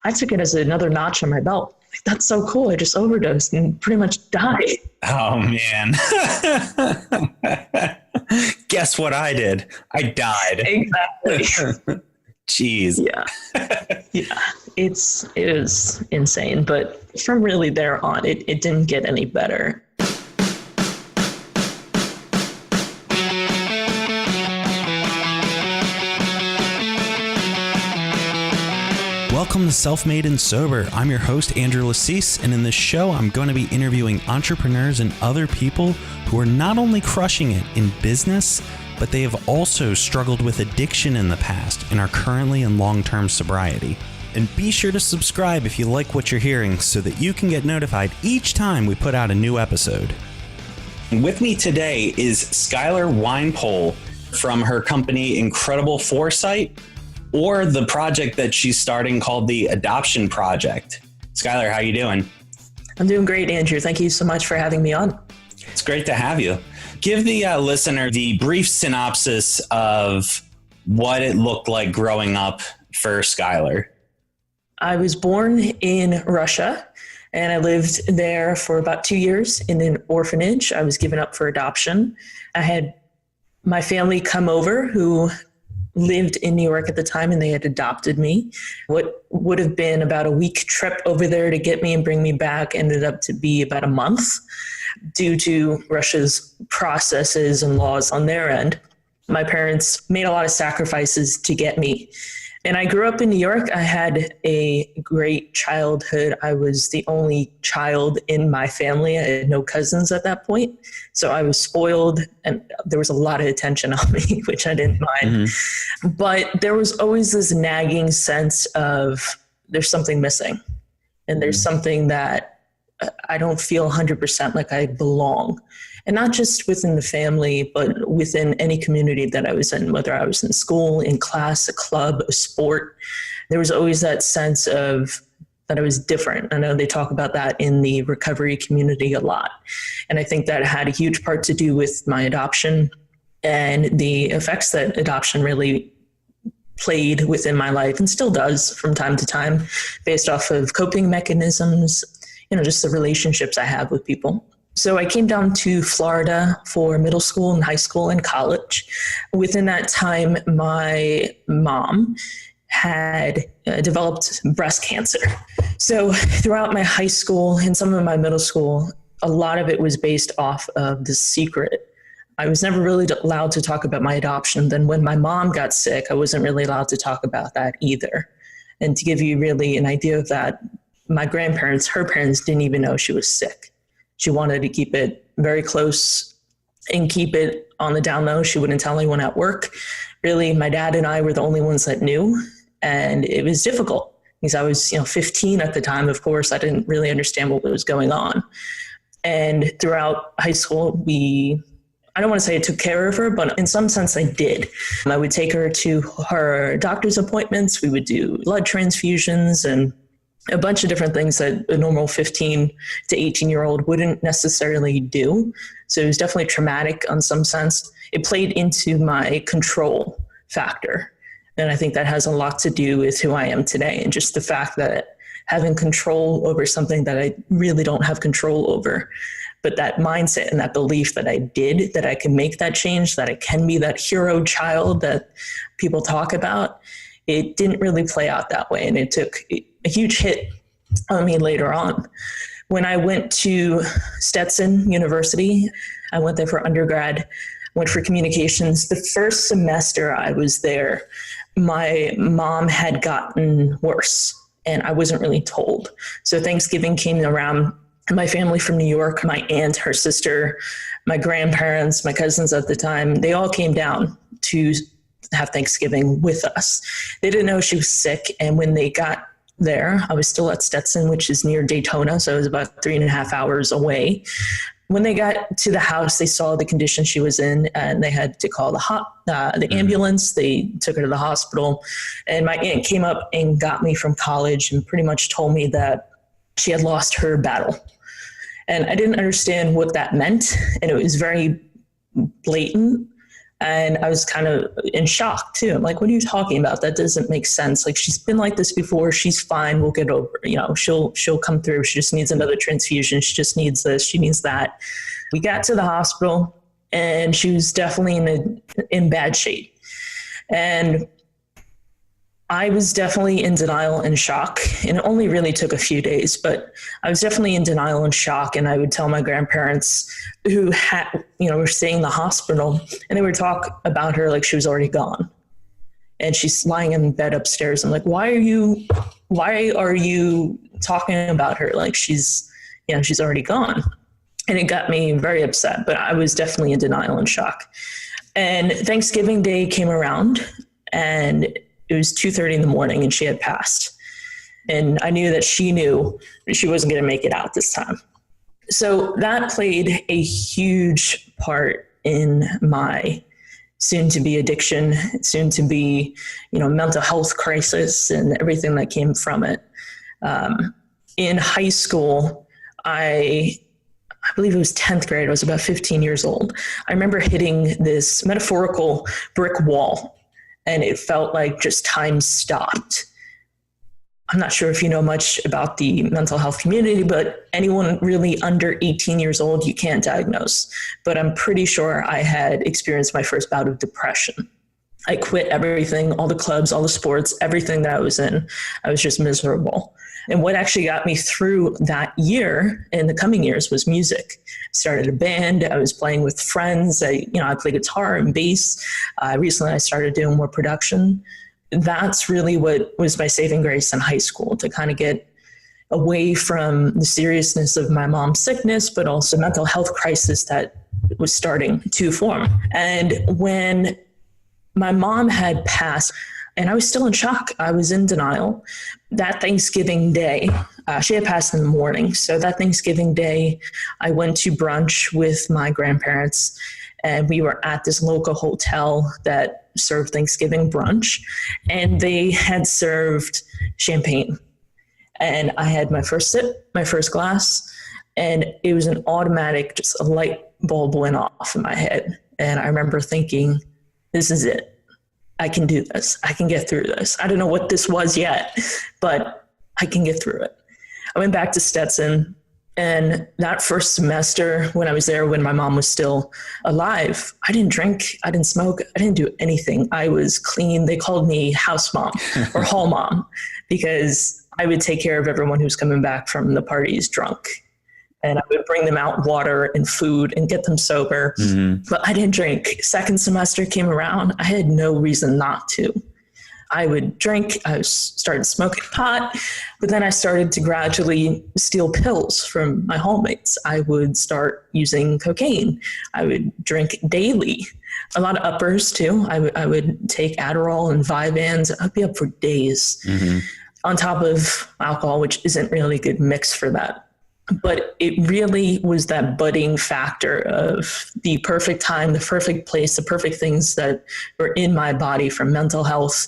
I took it as another notch on my belt. Like, that's so cool. I just overdosed and pretty much died. Oh, man. Guess what I did? I died. Exactly. Jeez. Yeah. Yeah. It is insane. But from really there on, it didn't get any better. Welcome to Self-Made and Sober. I'm your host, Andrew Lassise, and in this show, I'm going to be interviewing entrepreneurs and other people who are not only crushing it in business, but they have also struggled with addiction in the past and are currently in long-term sobriety. And be sure to subscribe if you like what you're hearing so that you can get notified each time we put out a new episode. With me today is Skylar Winepol from her company, Incredible Foresight, or the project that she's starting called the Adoption Project. Skylar, how you doing? I'm doing great, Andrew. Thank you so much for having me on. It's great to have you. Give the listener the brief synopsis of what it looked like growing up for Skylar. I was born in Russia, and I lived there for about 2 years in an orphanage. I was given up for adoption. I had my family come over who lived in New York at the time, and they had adopted me. What would have been about a week trip over there to get me and bring me back ended up to be about a month due to Russia's processes and laws on their end. My parents made a lot of sacrifices to get me. And I grew up in New York. I had a great childhood. I was the only child in my family. I had no cousins at that point. So I was spoiled, and there was a lot of attention on me, which I didn't mind. Mm-hmm. But there was always this nagging sense of there's something missing. And there's something that I don't feel 100% like I belong. And not just within the family, but within any community that I was in, whether I was in school, in class, a club, a sport. There was always that sense of that I was different. I know they talk about that in the recovery community a lot. And I think that had a huge part to do with my adoption and the effects that adoption really played within my life and still does from time to time based off of coping mechanisms, just the relationships I have with people. So I came down to Florida for middle school and high school and college. Within that time, my mom had developed breast cancer. So throughout my high school and some of my middle school, a lot of it was based off of the secret. I was never really allowed to talk about my adoption. Then when my mom got sick, I wasn't really allowed to talk about that either. And to give you really an idea of that, my grandparents, her parents didn't even know she was sick. She wanted to keep it very close and keep it on the down low. She wouldn't tell anyone at work. Really, my dad and I were the only ones that knew. And it was difficult because I was, 15 at the time. Of course, I didn't really understand what was going on. And throughout high school, I don't want to say I took care of her, but in some sense I did. I would take her to her doctor's appointments. We would do blood transfusions and a bunch of different things that a normal 15 to 18-year-old wouldn't necessarily do. So it was definitely traumatic on some sense. It played into my control factor. And I think that has a lot to do with who I am today and just the fact that having control over something that I really don't have control over, but that mindset and that belief that I did, that I can make that change, that I can be that hero child that people talk about, it didn't really play out that way. And it took a huge hit on me later on. When I went to Stetson University, I went there for undergrad, went for communications. The first semester I was there, my mom had gotten worse and I wasn't really told. So Thanksgiving came around, my family from New York, my aunt, her sister, my grandparents, my cousins at the time, they all came down to have Thanksgiving with us. They didn't know she was sick. And when they got there, I was still at Stetson, which is near Daytona. So it was about 3.5 hours away. When they got to the house, they saw the condition she was in and they had to call the ambulance. They took her to the hospital, and my aunt came up and got me from college and pretty much told me that she had lost her battle. And I didn't understand what that meant. And it was very blatant. And I was kind of in shock too. I'm like, what are you talking about? That doesn't make sense. Like, she's been like this before. She's fine. We'll get over it. You know, she'll come through. She just needs another transfusion. She just needs this. She needs that. We got to the hospital and she was definitely in bad shape. And I was definitely in denial and shock, and it only really took a few days, but I was definitely in denial and shock. And I would tell my grandparents who were staying in the hospital, and they would talk about her like she was already gone. And she's lying in bed upstairs. I'm like, why are you talking about her like she's already gone? And it got me very upset, but I was definitely in denial and shock. And Thanksgiving Day came around, and it was 2:30 in the morning, and she had passed. And I knew that she knew she wasn't going to make it out this time. So that played a huge part in my soon-to-be addiction, soon-to-be, mental health crisis, and everything that came from it. In high school, I believe it was 10th grade. I was about 15 years old. I remember hitting this metaphorical brick wall, and it felt like just time stopped. I'm not sure if you know much about the mental health community, but anyone really under 18 years old, you can't diagnose. But I'm pretty sure I had experienced my first bout of depression. I quit everything, all the clubs, all the sports, everything that I was in. I was just miserable. And what actually got me through that year and the coming years was music. I started a band. I was playing with friends. I play guitar and bass. Recently, I started doing more production. That's really what was my saving grace in high school, to kind of get away from the seriousness of my mom's sickness, but also mental health crisis that was starting to form. And when my mom had passed, and I was still in shock. I was in denial. That Thanksgiving day, she had passed in the morning. So that Thanksgiving day, I went to brunch with my grandparents, and we were at this local hotel that served Thanksgiving brunch, and they had served champagne. And I had my first sip, my first glass, and it was an automatic, just a light bulb went off in my head. And I remember thinking, this is it. I can do this. I can get through this. I don't know what this was yet, but I can get through it. I went back to Stetson, and that first semester when I was there, when my mom was still alive, I didn't drink, I didn't smoke, I didn't do anything. I was clean. They called me house mom or hall mom because I would take care of everyone who's coming back from the parties drunk. And I would bring them out water and food and get them sober. Mm-hmm. But I didn't drink. Second semester came around. I had no reason not to. I would drink. I started smoking pot. But then I started to gradually steal pills from my hallmates. I would start using cocaine. I would drink daily. A lot of uppers too. I would take Adderall and Vyvanse. I'd be up for days. Mm-hmm. On top of alcohol, which isn't really a good mix for that. But it really was that budding factor of the perfect time, the perfect place, the perfect things that were in my body, from mental health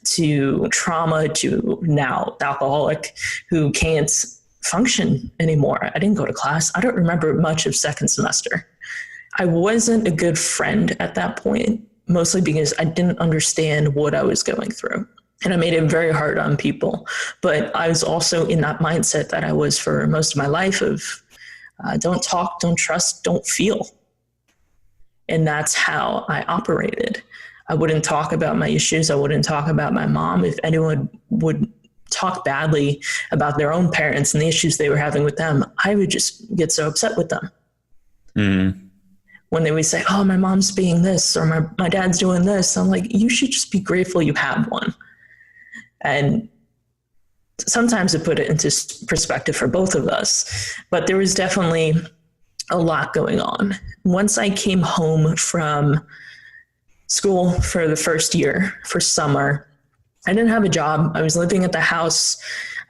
to trauma to now alcoholic who can't function anymore. I didn't go to class. I don't remember much of second semester. I wasn't a good friend at that point, mostly because I didn't understand what I was going through. And I made it very hard on people. But I was also in that mindset that I was for most of my life of don't talk, don't trust, don't feel. And that's how I operated. I wouldn't talk about my issues. I wouldn't talk about my mom. If anyone would talk badly about their own parents and the issues they were having with them, I would just get so upset with them. Mm-hmm. When they would say, oh, my mom's being this, or my dad's doing this, I'm like, you should just be grateful you have one. And sometimes it put it into perspective for both of us, but there was definitely a lot going on. Once I came home from school for the first year, for summer, I didn't have a job. I was living at the house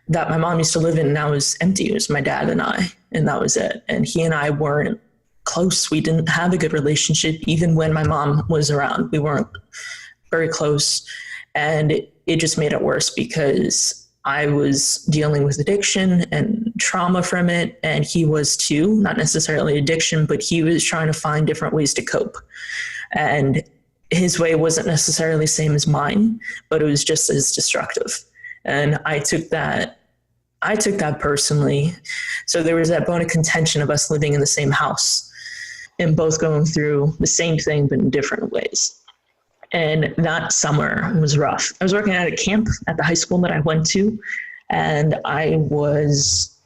that my mom used to live in, and that was empty. It was my dad and I, and that was it. And he and I weren't close. We didn't have a good relationship. Even when my mom was around, we weren't very close. And it just made it worse because I was dealing with addiction and trauma from it. And he was too, not necessarily addiction, but he was trying to find different ways to cope. And his way wasn't necessarily the same as mine, but it was just as destructive. And I took that personally. So there was that bone of contention of us living in the same house and both going through the same thing, but in different ways. And that summer was rough. I was working at a camp at the high school that I went to, and I was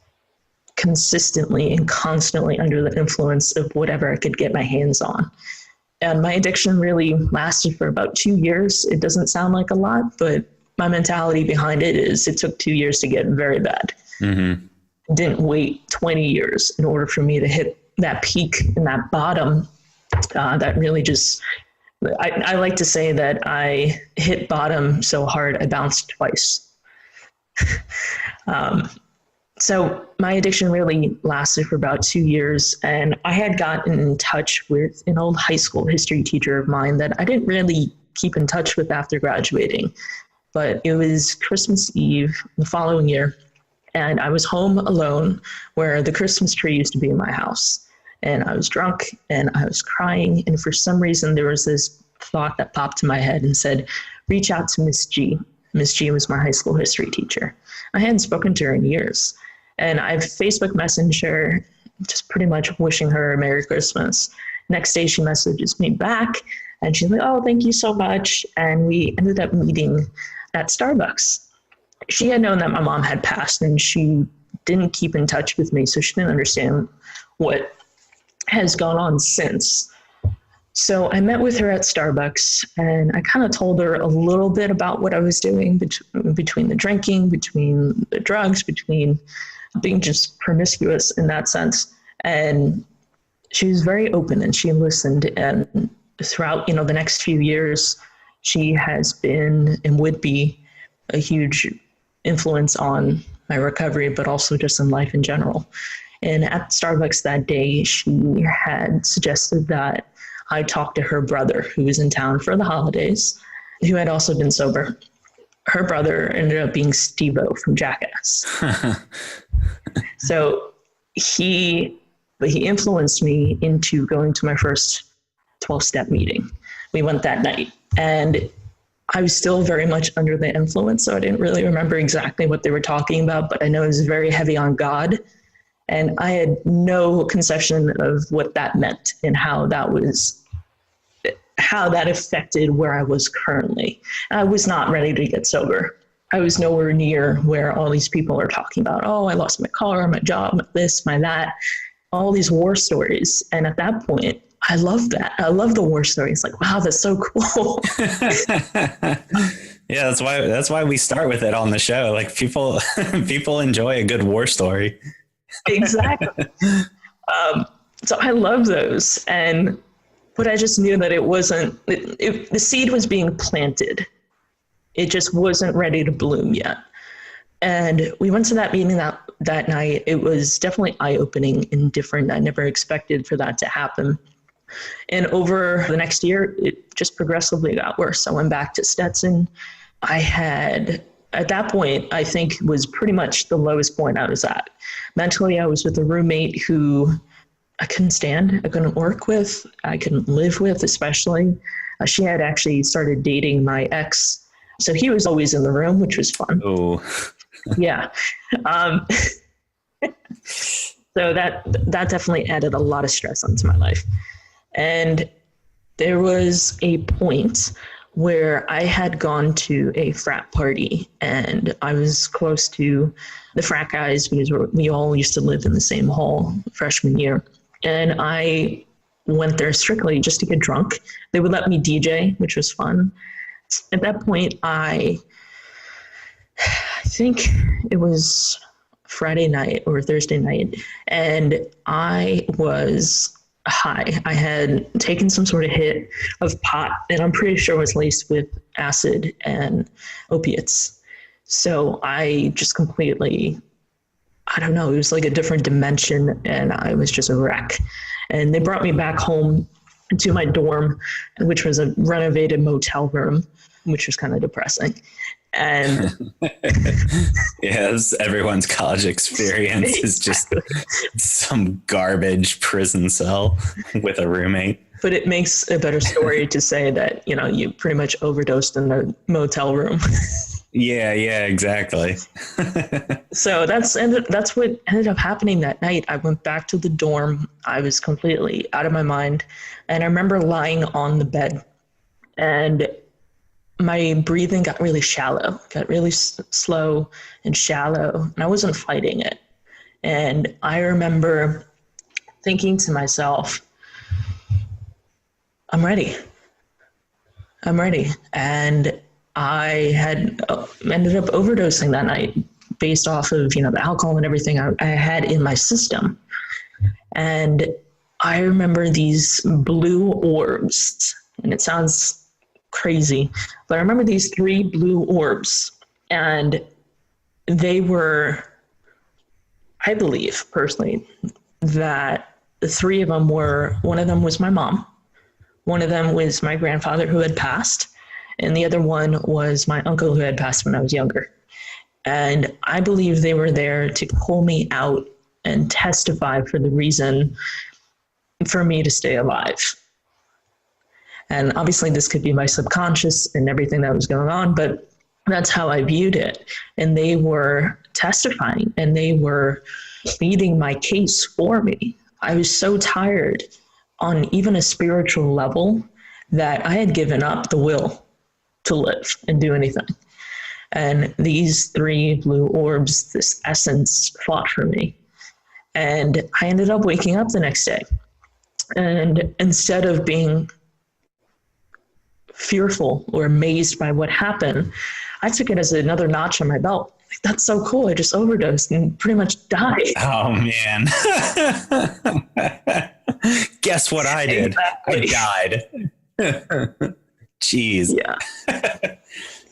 consistently and constantly under the influence of whatever I could get my hands on. And my addiction really lasted for about 2 years. It doesn't sound like a lot, but my mentality behind it is it took 2 years to get very bad. Mm-hmm. Didn't wait 20 years in order for me to hit that peak and that bottom. That really just, I like to say that I hit bottom so hard I bounced twice. So my addiction really lasted for about 2 years, and I had gotten in touch with an old high school history teacher of mine that I didn't really keep in touch with after graduating. But it was Christmas Eve the following year, and I was home alone where the Christmas tree used to be in my house. And I was drunk and I was crying, and for some reason there was this thought that popped in my head and said, reach out to Miss G. Miss G was my high school history teacher. I hadn't spoken to her in years. And I've Facebook messaged her, just pretty much wishing her a Merry Christmas. Next day she messages me back and she's like, oh, thank you so much. And we ended up meeting at Starbucks. She had known that my mom had passed and she didn't keep in touch with me, so she didn't understand what has gone on since. So I met with her at Starbucks and I kind of told her a little bit about what I was doing between the drinking, between the drugs, between being just promiscuous in that sense. And she was very open and she listened. And throughout, the next few years, she has been and would be a huge influence on my recovery, but also just in life in general. And at Starbucks that day, she had suggested that I talked to her brother, who was in town for the holidays, who had also been sober. Her brother ended up being Steve-O from Jackass. So he influenced me into going to my first 12-step meeting. We went that night, and I was still very much under the influence, so I didn't really remember exactly what they were talking about, but I know it was very heavy on God. And I had no conception of what that meant and how that affected where I was currently. I was not ready to get sober. I was nowhere near where all these people are talking about, oh, I lost my car, my job, my this, my that, all these war stories. And at that point, I love that. I love the war stories. Like, wow, that's so cool. Yeah, that's why we start with it on the show. Like people enjoy a good war story. Exactly. So I love those. But I just knew that it wasn't, the seed was being planted. It just wasn't ready to bloom yet. And we went to that meeting that night. It was definitely eye-opening and different. I never expected for that to happen. And over the next year, it just progressively got worse. I went back to Stetson. I had, at that point, I think was pretty much the lowest point I was at. Mentally, I was with a roommate who I couldn't stand, I couldn't work with, I couldn't live with, especially. She had actually started dating my ex. So he was always in the room, which was fun. Oh, yeah. So that definitely added a lot of stress onto my life. And there was a point where I had gone to a frat party and I was close to the frat guys because we all used to live in the same hall freshman year. And I went there strictly just to get drunk. They would let me DJ, which was fun. At that point, I think it was Friday night or Thursday night, and I was high. I had taken some sort of hit of pot, and I'm pretty sure it was laced with acid and opiates. So I just completely, I don't know, it was like a different dimension, and I was just a wreck. And they brought me back home to my dorm, which was a renovated motel room, which was kind of depressing. And yes, everyone's college experience is just some garbage prison cell with a roommate. But it makes a better story to say that, you pretty much overdosed in a motel room. Yeah, exactly. So that's what ended up happening that night. I went back to the dorm. I was completely out of my mind. And I remember lying on the bed, and my breathing got really shallow, got really slow and shallow, and I wasn't fighting it. And I remember thinking to myself, I'm ready. And I had ended up overdosing that night based off of, the alcohol and everything I had in my system. And I remember these blue orbs, and it sounds crazy, but I remember these 3 blue orbs, and they were, I believe personally, that the 3 of them were, one of them was my mom, one of them was my grandfather who had passed, and the other one was my uncle who had passed when I was younger. And I believe they were there to pull me out and testify for the reason for me to stay alive. And obviously this could be my subconscious and everything that was going on, but that's how I viewed it. And they were testifying, and they were pleading my case for me. I was so tired on even a spiritual level that I had given up the will to live and do anything. And these 3 blue orbs, this essence, fought for me. And I ended up waking up the next day. And instead of being fearful or amazed by what happened, I took it as another notch on my belt. That's so cool. I just overdosed and pretty much died. Oh, man. Guess what I did? Exactly. I died. Jeez. Yeah.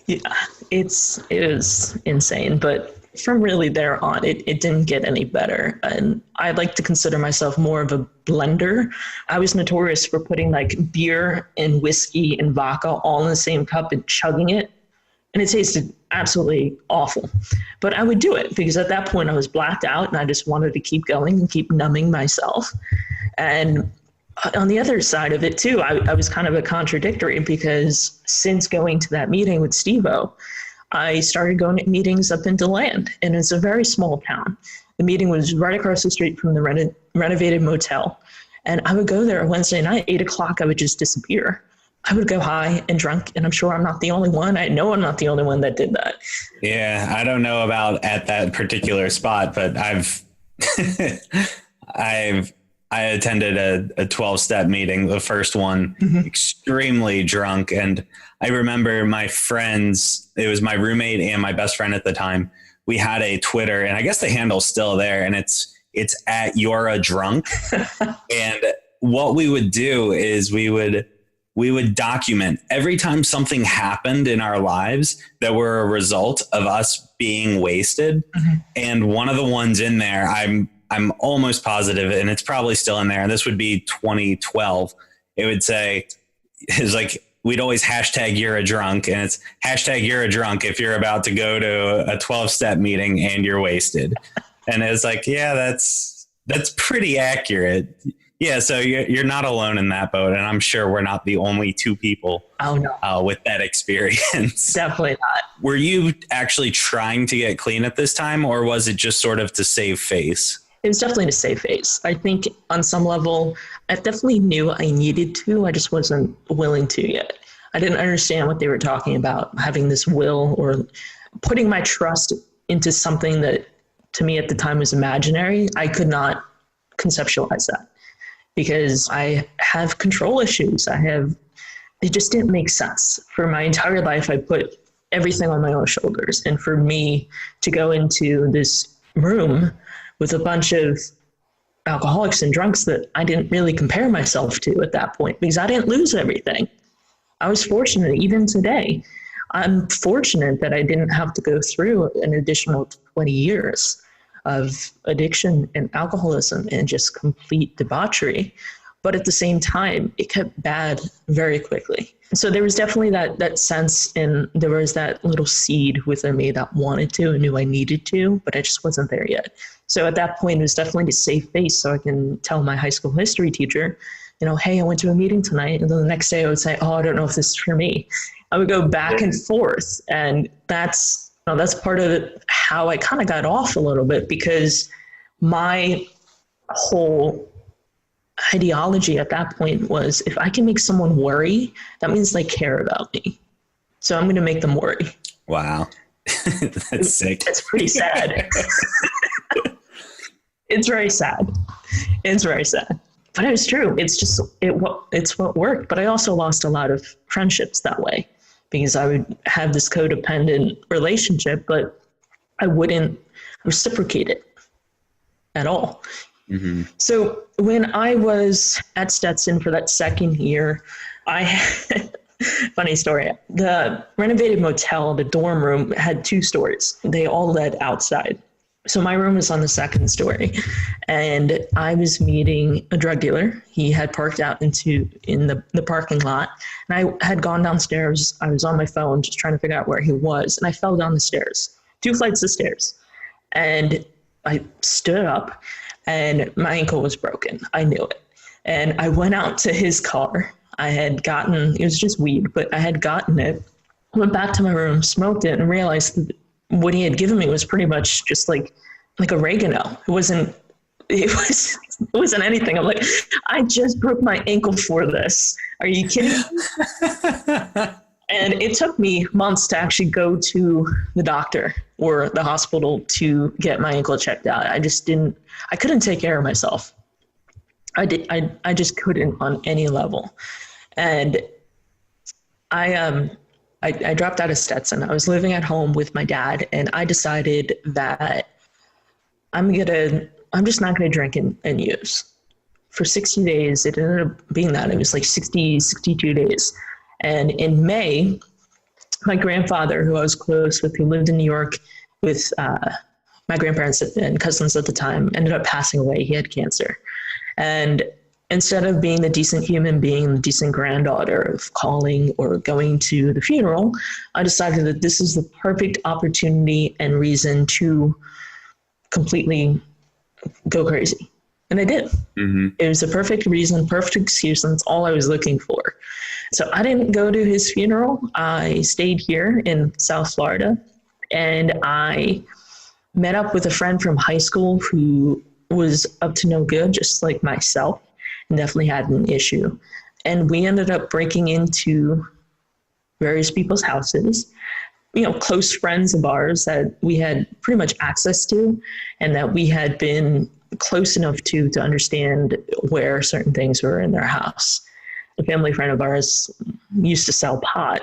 Yeah. It was insane. But from really there on, it didn't get any better. And I like to consider myself more of a blender. I was notorious for putting like beer and whiskey and vodka all in the same cup and chugging it. And it tasted absolutely awful. But I would do it because at that point I was blacked out and I just wanted to keep going and keep numbing myself. And on the other side of it too, I was kind of a contradictory, because since going to that meeting with Steve-O, I started going to meetings up in DeLand, and it's a very small town. The meeting was right across the street from the renovated motel. And I would go there Wednesday night, 8:00, I would just disappear. I would go high and drunk, and I'm sure I'm not the only one. I know I'm not the only one that did that. Yeah, I don't know about at that particular spot, but I attended a 12-step meeting, the first one, extremely drunk. And I remember my friends, it was my roommate and my best friend at the time. We had a Twitter, and I guess the handle's still there, and it's at You're a Drunk. And what we would do is we would document every time something happened in our lives that were a result of us being wasted. And one of the ones in there, I'm almost positive, and it's probably still in there, and this would be 2012. It would say, it's like, we'd always hashtag You're a Drunk, and it's hashtag You're a Drunk if you're about to go to a 12-step meeting and you're wasted. And it's like, yeah, that's pretty accurate. Yeah, so you're not alone in that boat, and I'm sure we're not the only 2 people with that experience. Definitely not. Were you actually trying to get clean at this time, or was it just sort of to save face? It was definitely to save face. I think on some level, I definitely knew I needed to. I just wasn't willing to yet. I didn't understand what they were talking about, having this will or putting my trust into something that to me at the time was imaginary. I could not conceptualize that because I have control issues. It just didn't make sense. For my entire life, I put everything on my own shoulders. And for me to go into this room with a bunch of alcoholics and drunks that I didn't really compare myself to at that point, because I didn't lose everything. I was fortunate. Even today, I'm fortunate that I didn't have to go through an additional 20 years of addiction and alcoholism and just complete debauchery. But at the same time, it got bad very quickly. So there was definitely that sense, and there was that little seed within me that wanted to and knew I needed to, but I just wasn't there yet. So at that point, it was definitely to save face so I can tell my high school history teacher hey, I went to a meeting tonight. And then the next day I would say, oh, I don't know if this is for me. I would go back and forth. And that's part of how I kind of got off a little bit, because my whole ideology at that point was, if I can make someone worry, that means they care about me. So I'm going to make them worry. Wow. That's sick. It's pretty sad. It's very sad. It's very sad. But it was true. It's what worked. But I also lost a lot of friendships that way, because I would have this codependent relationship, but I wouldn't reciprocate it at all. Mm-hmm. So when I was at Stetson for that second year, funny story, the renovated motel, the dorm room had 2 stories. They all led outside. So my room was on the second story, and I was meeting a drug dealer. He had parked out in the parking lot, and I had gone downstairs. I was on my phone just trying to figure out where he was, and I fell down the stairs, 2 flights of stairs. And I stood up, and my ankle was broken. I knew it. And I went out to his car. It was just weed, but I had gotten it, went back to my room, smoked it, and realized that what he had given me was pretty much just like oregano. It wasn't anything. I'm like, I just broke my ankle for this. Are you kidding me? And it took me months to actually go to the doctor or the hospital to get my ankle checked out. I couldn't take care of myself. I just couldn't on any level. And I dropped out of Stetson. I was living at home with my dad, and I decided that I'm just not going to drink and use. For 60 days, it ended up being that. It was like 62 days. And in May, my grandfather, who I was close with, who lived in New York with my grandparents and cousins at the time, ended up passing away. He had cancer. And instead of being the decent human being, the decent granddaughter of calling or going to the funeral, I decided that this is the perfect opportunity and reason to completely go crazy. And I did. Mm-hmm. It was a perfect reason, perfect excuse, and that's all I was looking for. So I didn't go to his funeral. I stayed here in South Florida, and I met up with a friend from high school who was up to no good, just like myself, and definitely had an issue. And we ended up breaking into various people's houses, close friends of ours that we had pretty much access to, and that we had been close enough to understand where certain things were in their house. A family friend of ours used to sell pot.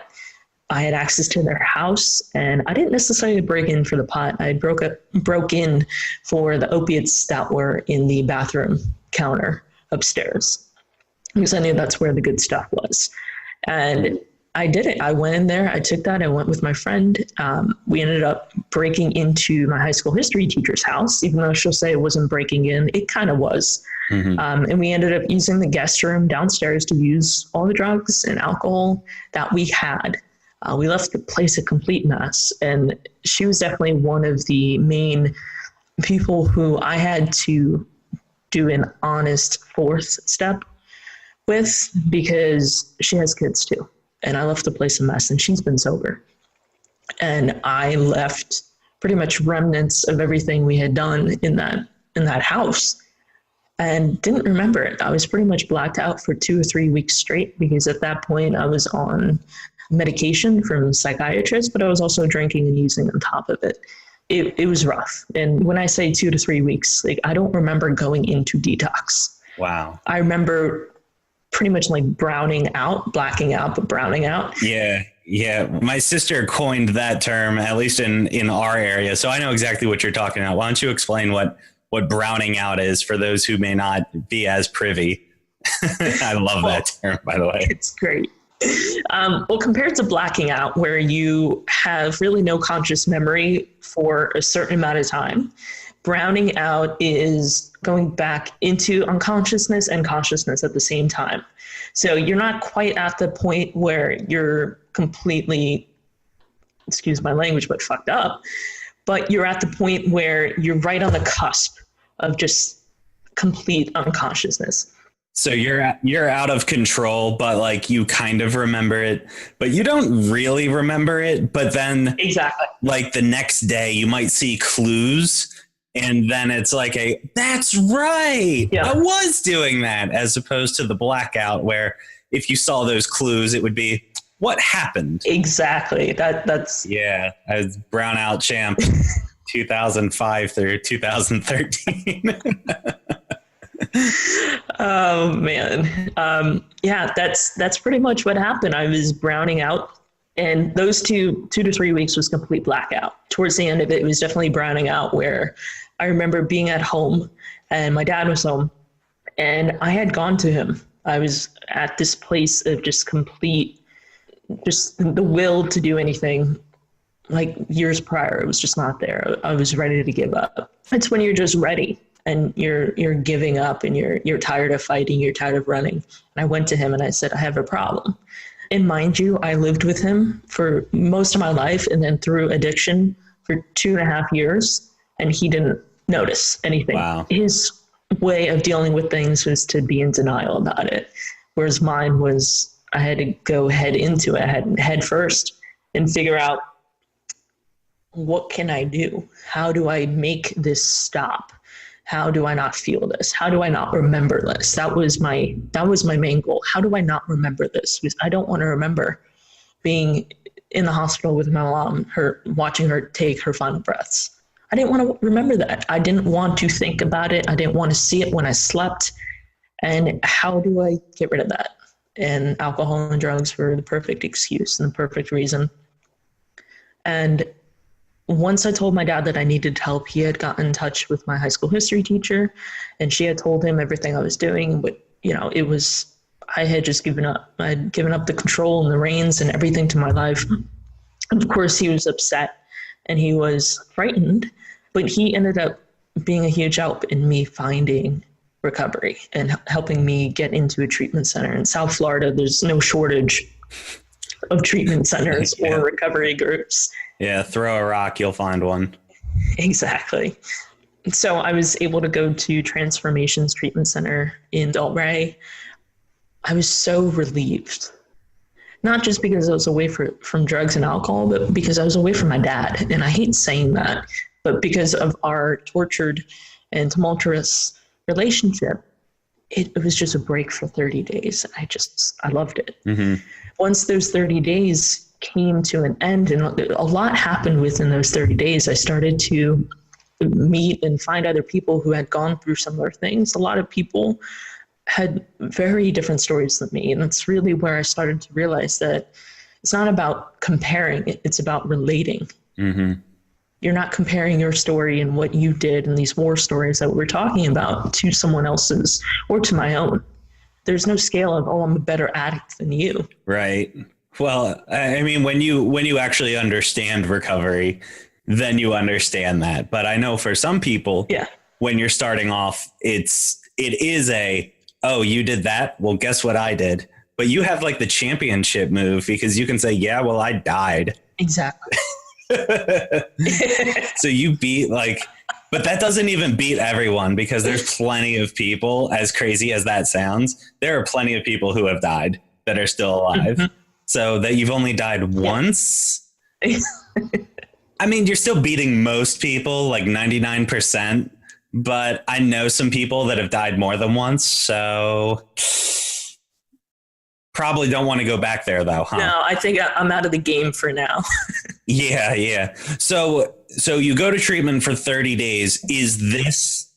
I had access to their house, and I didn't necessarily break in for the pot. I broke in for the opiates that were in the bathroom counter upstairs, because I knew that's where the good stuff was. And I did it. I went in there. I took that. I went with my friend. We ended up breaking into my high school history teacher's house, even though she'll say it wasn't breaking in. It kind of was. Mm-hmm. And we ended up using the guest room downstairs to use all the drugs and alcohol that we had. We left the place a complete mess. And she was definitely one of the main people who I had to do an honest 4th step with, because she has kids too. And I left the place a mess, and she's been sober. And I left pretty much remnants of everything we had done in that house, and didn't remember it. I was pretty much blacked out for 2 or 3 weeks straight, because at that point I was on medication from a psychiatrist, but I was also drinking and using on top of it. It was rough. And when I say 2 to 3 weeks, I don't remember going into detox. Wow. I remember pretty much browning out, blacking out, but browning out. Yeah. Yeah. My sister coined that term, at least in our area. So I know exactly what you're talking about. Why don't you explain what browning out is for those who may not be as privy? I love that term, by the way. It's great. Well, compared to blacking out, where you have really no conscious memory for a certain amount of time, browning out is going back into unconsciousness and consciousness at the same time. So you're not quite at the point where you're completely, excuse my language, but fucked up, but you're at the point where you're right on the cusp of just complete unconsciousness. So you're out of control, but like you kind of remember it, but you don't really remember it. But then Exactly. like the next day you might see clues, and then it's like that's right. Yeah. I was doing that, as opposed to the blackout where if you saw those clues, it would be what happened. Exactly. That's I was brownout champ 2005 through 2013. Oh man. That's pretty much what happened. I was browning out, and those 2 to 3 weeks was complete blackout. Towards the end of it, it was definitely browning out, where I remember being at home and my dad was home and I had gone to him. I was at this place of just the will to do anything. Like years prior, it was just not there. I was ready to give up. It's when you're just ready and you're giving up and you're tired of fighting, you're tired of running. And I went to him and I said, I have a problem. And mind you, I lived with him for most of my life and then through addiction for 2.5 years, and he didn't notice anything. Wow. His way of dealing with things was to be in denial about it, whereas mine was I had to go head into it, head first, and figure out, what can I do? How do I make this stop? How do I not feel this? How do I not remember this? That was my main goal. How do I not remember this? Because I don't want to remember being in the hospital with my mom, watching her take her final breaths. I didn't want to remember that. I didn't want to think about it. I didn't want to see it when I slept. And how do I get rid of that? And alcohol and drugs were the perfect excuse and the perfect reason. And once I told my dad that I needed help, he had gotten in touch with my high school history teacher, and she had told him everything I was doing. But, I had just given up. I had given up the control and the reins and everything to my life. Of course, he was upset and he was frightened, but he ended up being a huge help in me finding recovery and helping me get into a treatment center. In South Florida, there's no shortage of treatment centers or recovery groups. Yeah, throw a rock, you'll find one. Exactly. So I was able to go to Transformations Treatment Center in Delray. I was so relieved, not just because I was away from drugs and alcohol, but because I was away from my dad. And I hate saying that, but because of our tortured and tumultuous relationship, it was just a break for 30 days. I loved it. Mm-hmm. Once those 30 days came to an end, and a lot happened within those 30 days. I started to meet and find other people who had gone through similar things. A lot of people had very different stories than me. And that's really where I started to realize that it's not about comparing, it's about relating. Mm-hmm. You're not comparing your story and what you did and these war stories that we're talking about to someone else's or to my own. There's no scale of, I'm a better addict than you. Right. Well, I mean, when you actually understand recovery, then you understand that. But I know for some people, when you're starting off, it is you did that. Well, guess what I did? But you have like the championship move, because you can say, I died. Exactly. So you beat but that doesn't even beat everyone, because there's plenty of people, as crazy as that sounds, there are plenty of people who have died that are still alive. Mm-hmm. So that you've only died once. I mean, you're still beating most people, like 99%, but I know some people that have died more than once. So probably don't want to go back there though, huh? No, I think I'm out of the game for now. Yeah. So you go to treatment for 30 days. Is this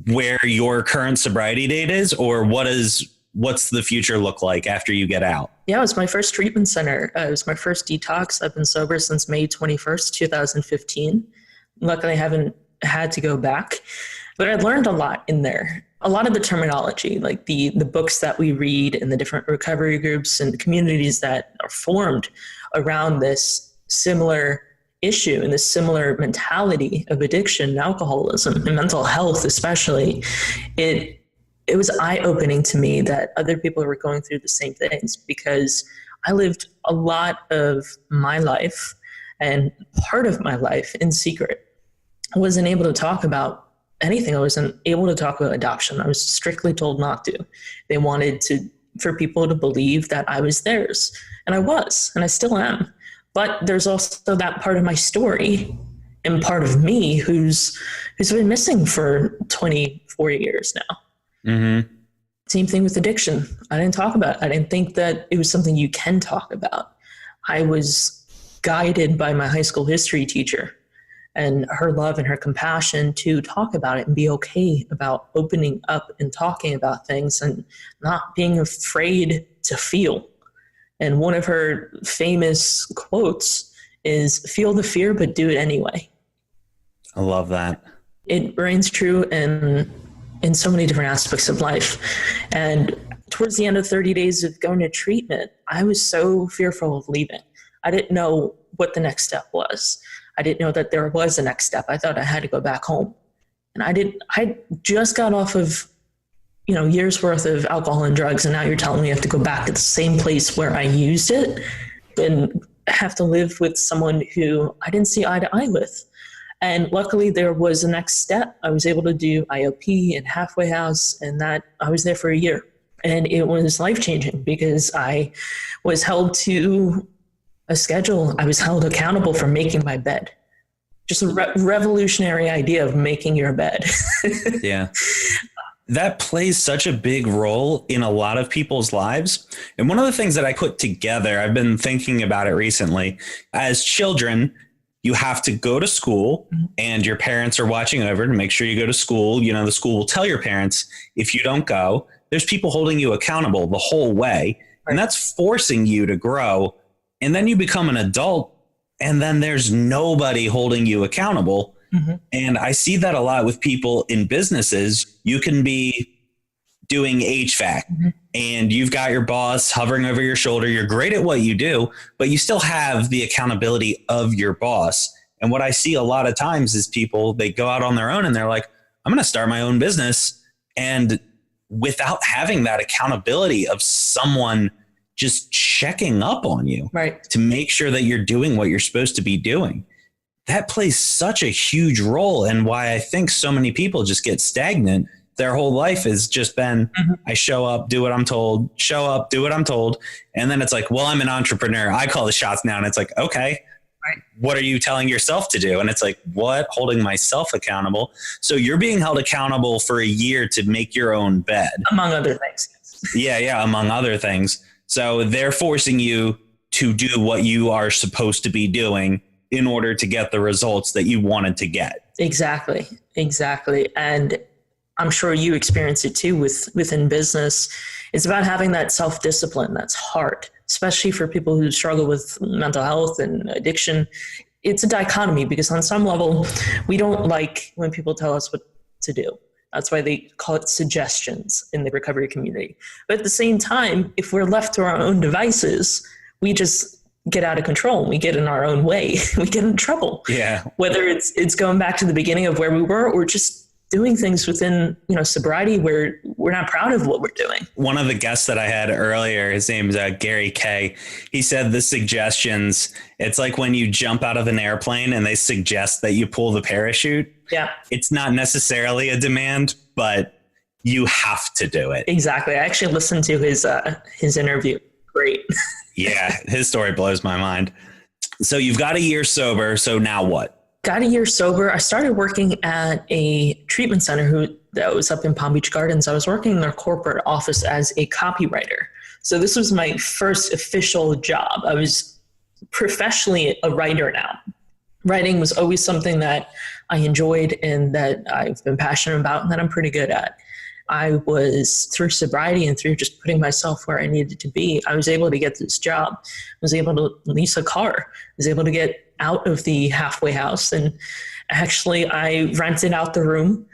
where your current sobriety date is, or what's the future look like after you get out? Yeah, it was my first treatment center. It was my first detox. I've been sober since May 21st, 2015. Luckily, I haven't had to go back, but I learned a lot in there. A lot of the terminology, like the books that we read and the different recovery groups and the communities that are formed around this similar issue and this similar mentality of addiction and alcoholism and mental health especially, it was eye-opening to me that other people were going through the same things, because I lived a lot of my life and part of my life in secret. I wasn't able to talk about anything. I wasn't able to talk about adoption. I was strictly told not to. They wanted for people to believe that I was theirs. And I was, and I still am. But there's also that part of my story and part of me who's been missing for 24 years now. Mm-hmm. Same thing with addiction. I didn't talk about it. I didn't think that it was something you can talk about. I was guided by my high school history teacher and her love and her compassion to talk about it and be okay about opening up and talking about things and not being afraid to feel. And one of her famous quotes is, "Feel the fear, but do it anyway." I love that. It reigns true in so many different aspects of life. And towards the end of 30 days of going to treatment, I was so fearful of leaving. I didn't know what the next step was. I didn't know that there was a next step. I thought I had to go back home. And I just got off of, years worth of alcohol and drugs. And now you're telling me I have to go back to the same place where I used it and have to live with someone who I didn't see eye to eye with. And luckily there was a next step. I was able to do IOP and halfway house, and that I was there for a year. And it was life-changing because I was held to a schedule. I was held accountable for making my bed. Just a revolutionary idea of making your bed. Yeah. That plays such a big role in a lot of people's lives. And one of the things that I put together, I've been thinking about it recently, as children, you have to go to school and your parents are watching over to make sure you go to school. The school will tell your parents if you don't go, there's people holding you accountable the whole way. Right. And that's forcing you to grow. And then you become an adult and then there's nobody holding you accountable. Mm-hmm. And I see that a lot with people in businesses. You can be doing HVAC and you've got your boss hovering over your shoulder. You're great at what you do, but you still have the accountability of your boss. And what I see a lot of times is people, they go out on their own and they're like, I'm going to start my own business. And without having that accountability of someone just checking up on you, right, to make sure that you're doing what you're supposed to be doing, that plays such a huge role. And why I think so many people just get stagnant. Their whole life has just been, I show up, do what I'm told, show up, do what I'm told. And then it's like, well, I'm an entrepreneur. I call the shots now. And it's like, okay, right, what are you telling yourself to do? And it's like, what? Holding myself accountable. So you're being held accountable for a year to make your own bed. Among other things. Yeah. Among other things. So they're forcing you to do what you are supposed to be doing in order to get the results that you wanted to get. Exactly. And I'm sure you experience it too within business. It's about having that self-discipline that's hard, especially for people who struggle with mental health and addiction. It's a dichotomy because on some level, we don't like when people tell us what to do. That's why they call it suggestions in the recovery community. But at the same time, if we're left to our own devices, we just get out of control. We get in our own way. We get in trouble. Yeah. Whether it's going back to the beginning of where we were or just doing things within, sobriety where we're not proud of what we're doing. One of the guests that I had earlier, his name's Gary Kay. He said the suggestions, it's like when you jump out of an airplane and they suggest that you pull the parachute. Yeah. It's not necessarily a demand, but you have to do it. Exactly. I actually listened to his interview. Great. Yeah. His story blows my mind. So you've got a year sober. So now what? Got a year sober. I started working at a treatment center that was up in Palm Beach Gardens. I was working in their corporate office as a copywriter. So this was my first official job. I was professionally a writer now. Writing was always something that I enjoyed and that I've been passionate about and that I'm pretty good at. I was, through sobriety and through just putting myself where I needed to be, I was able to get this job. I was able to lease a car. I was able to get out of the halfway house. And actually, I rented out the room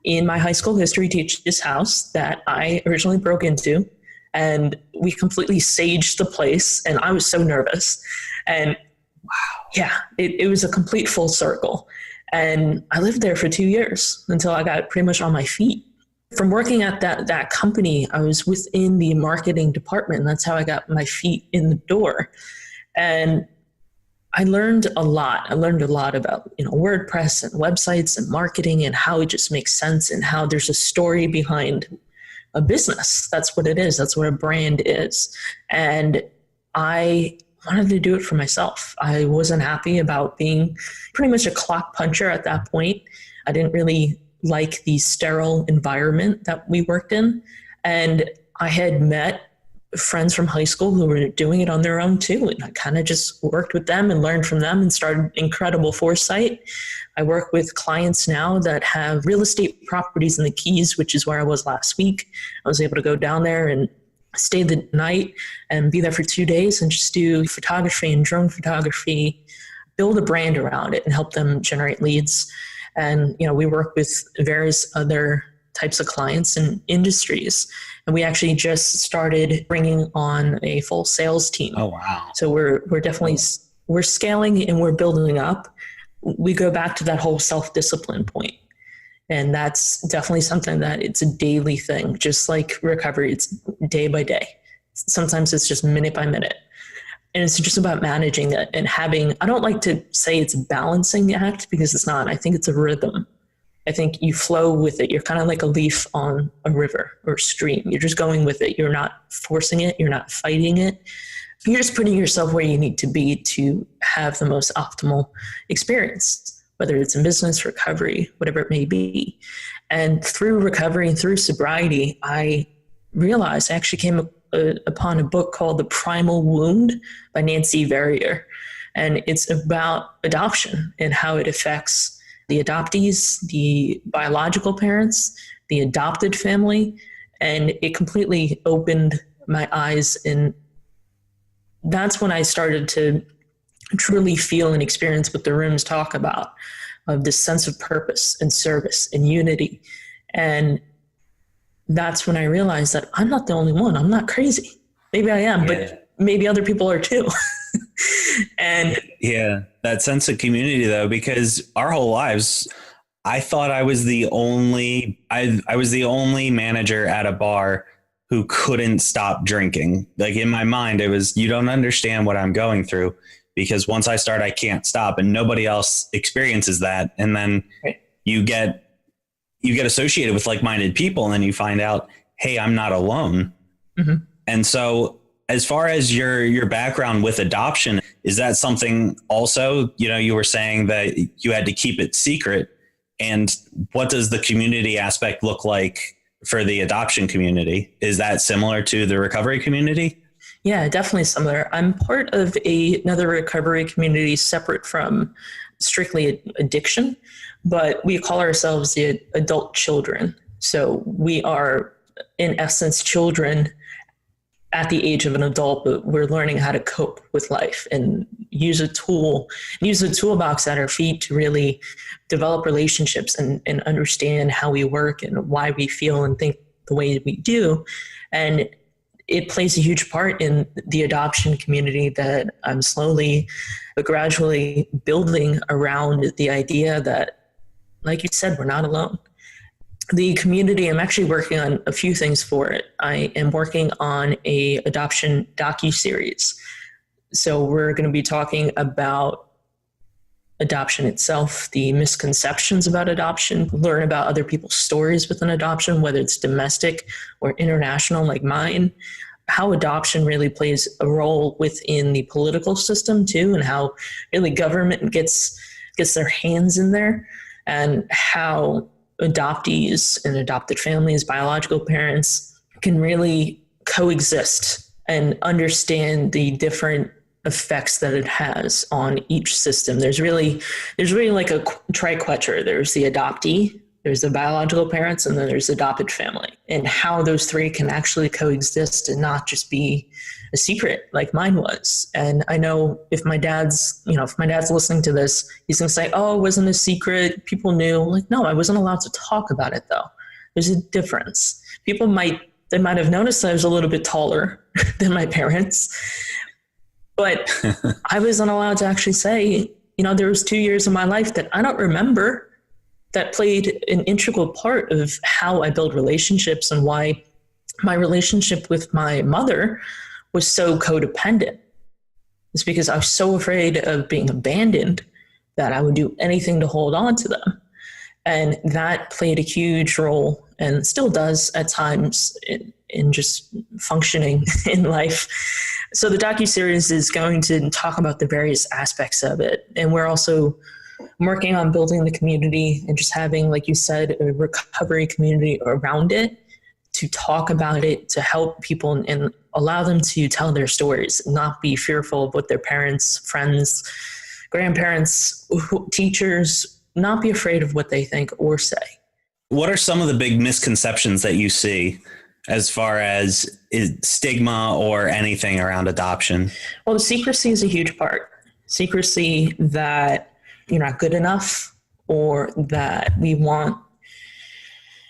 in my high school history teacher's house that I originally broke into. And we completely saged the place. And I was so nervous. And wow, yeah, it was a complete full circle. And I lived there for 2 years until I got pretty much on my feet. From working at that company, I was within the marketing department. And that's how I got my feet in the door. And I learned a lot. I learned a lot about, WordPress and websites and marketing and how it just makes sense and how there's a story behind a business. That's what it is. That's what a brand is. And I wanted to do it for myself. I wasn't happy about being pretty much a clock puncher at that point. I didn't really like the sterile environment that we worked in. And I had met friends from high school who were doing it on their own too. And I kind of just worked with them and learned from them and started Incredible Foresight. I work with clients now that have real estate properties in the Keys, which is where I was last week. I was able to go down there and stay the night and be there for 2 days and just do photography and drone photography, build a brand around it and help them generate leads. And, we work with various other types of clients and industries. And we actually just started bringing on a full sales team. Oh, wow. So we're definitely, we're scaling and we're building up. We go back to that whole self-discipline point. And that's definitely something that it's a daily thing, just like recovery. It's day by day. Sometimes it's just minute by minute. And it's just about managing it and having, I don't like to say it's a balancing act because it's not. I think it's a rhythm. I think you flow with it. You're kind of like a leaf on a river or stream. You're just going with it. You're not forcing it. You're not fighting it. You're just putting yourself where you need to be to have the most optimal experience, whether it's in business, recovery, whatever it may be. And through recovery and through sobriety, I realized I actually came upon a book called The Primal Wound by Nancy Verrier. And it's about adoption and how it affects the adoptees, the biological parents, the adopted family. And it completely opened my eyes. And that's when I started to truly feel and experience what the rooms talk about, of this sense of purpose and service and unity. And that's when I realized that I'm not the only one. I'm not crazy. Maybe I am, but maybe other people are too. And yeah, that sense of community though, because our whole lives, I thought I was the only, I was the only manager at a bar who couldn't stop drinking. Like in my mind, it was, you don't understand what I'm going through, because once I start, I can't stop, and nobody else experiences that. And then you get associated with like-minded people, and then you find out, hey, I'm not alone. Mm-hmm. And so as far as your background with adoption, is that something also, you were saying that you had to keep it secret, and what does the community aspect look like for the adoption community? Is that similar to the recovery community? Yeah, definitely similar. I'm part of another recovery community separate from strictly addiction, but we call ourselves the adult children. So we are, in essence, children at the age of an adult, but we're learning how to cope with life and use a toolbox at our feet to really develop relationships and understand how we work and why we feel and think the way we do. And it plays a huge part in the adoption community that I'm slowly but gradually building around the idea that, like you said, we're not alone. The community, I'm actually working on a few things for it. I am working on a adoption docuseries. So we're going to be talking about adoption itself, the misconceptions about adoption, learn about other people's stories within adoption, whether it's domestic or international like mine, how adoption really plays a role within the political system too, and how really government gets their hands in there, and how adoptees and adopted families, biological parents can really coexist and understand the different effects that it has on each system. There's really like a triquetra. There's the adoptee, there's the biological parents, and then there's adopted family, and how those three can actually coexist and not just be a secret like mine was. And I know if my dad's listening to this, he's going to say, oh, it wasn't a secret. People knew. Like, no, I wasn't allowed to talk about it though. There's a difference. They might have noticed that I was a little bit taller than my parents, but I wasn't allowed to actually say, there was 2 years of my life that I don't remember that played an integral part of how I build relationships and why my relationship with my mother was so codependent. It's because I was so afraid of being abandoned that I would do anything to hold on to them. And that played a huge role and still does at times in just functioning in life. So the docuseries is going to talk about the various aspects of it. And we're also working on building the community and just having, like you said, a recovery community around it to talk about it, to help people and allow them to tell their stories, not be fearful of what their parents, friends, grandparents, teachers, not be afraid of what they think or say. What are some of the big misconceptions that you see as far as stigma or anything around adoption? Well, the secrecy is a huge part. Secrecy that you're not good enough, or that we want,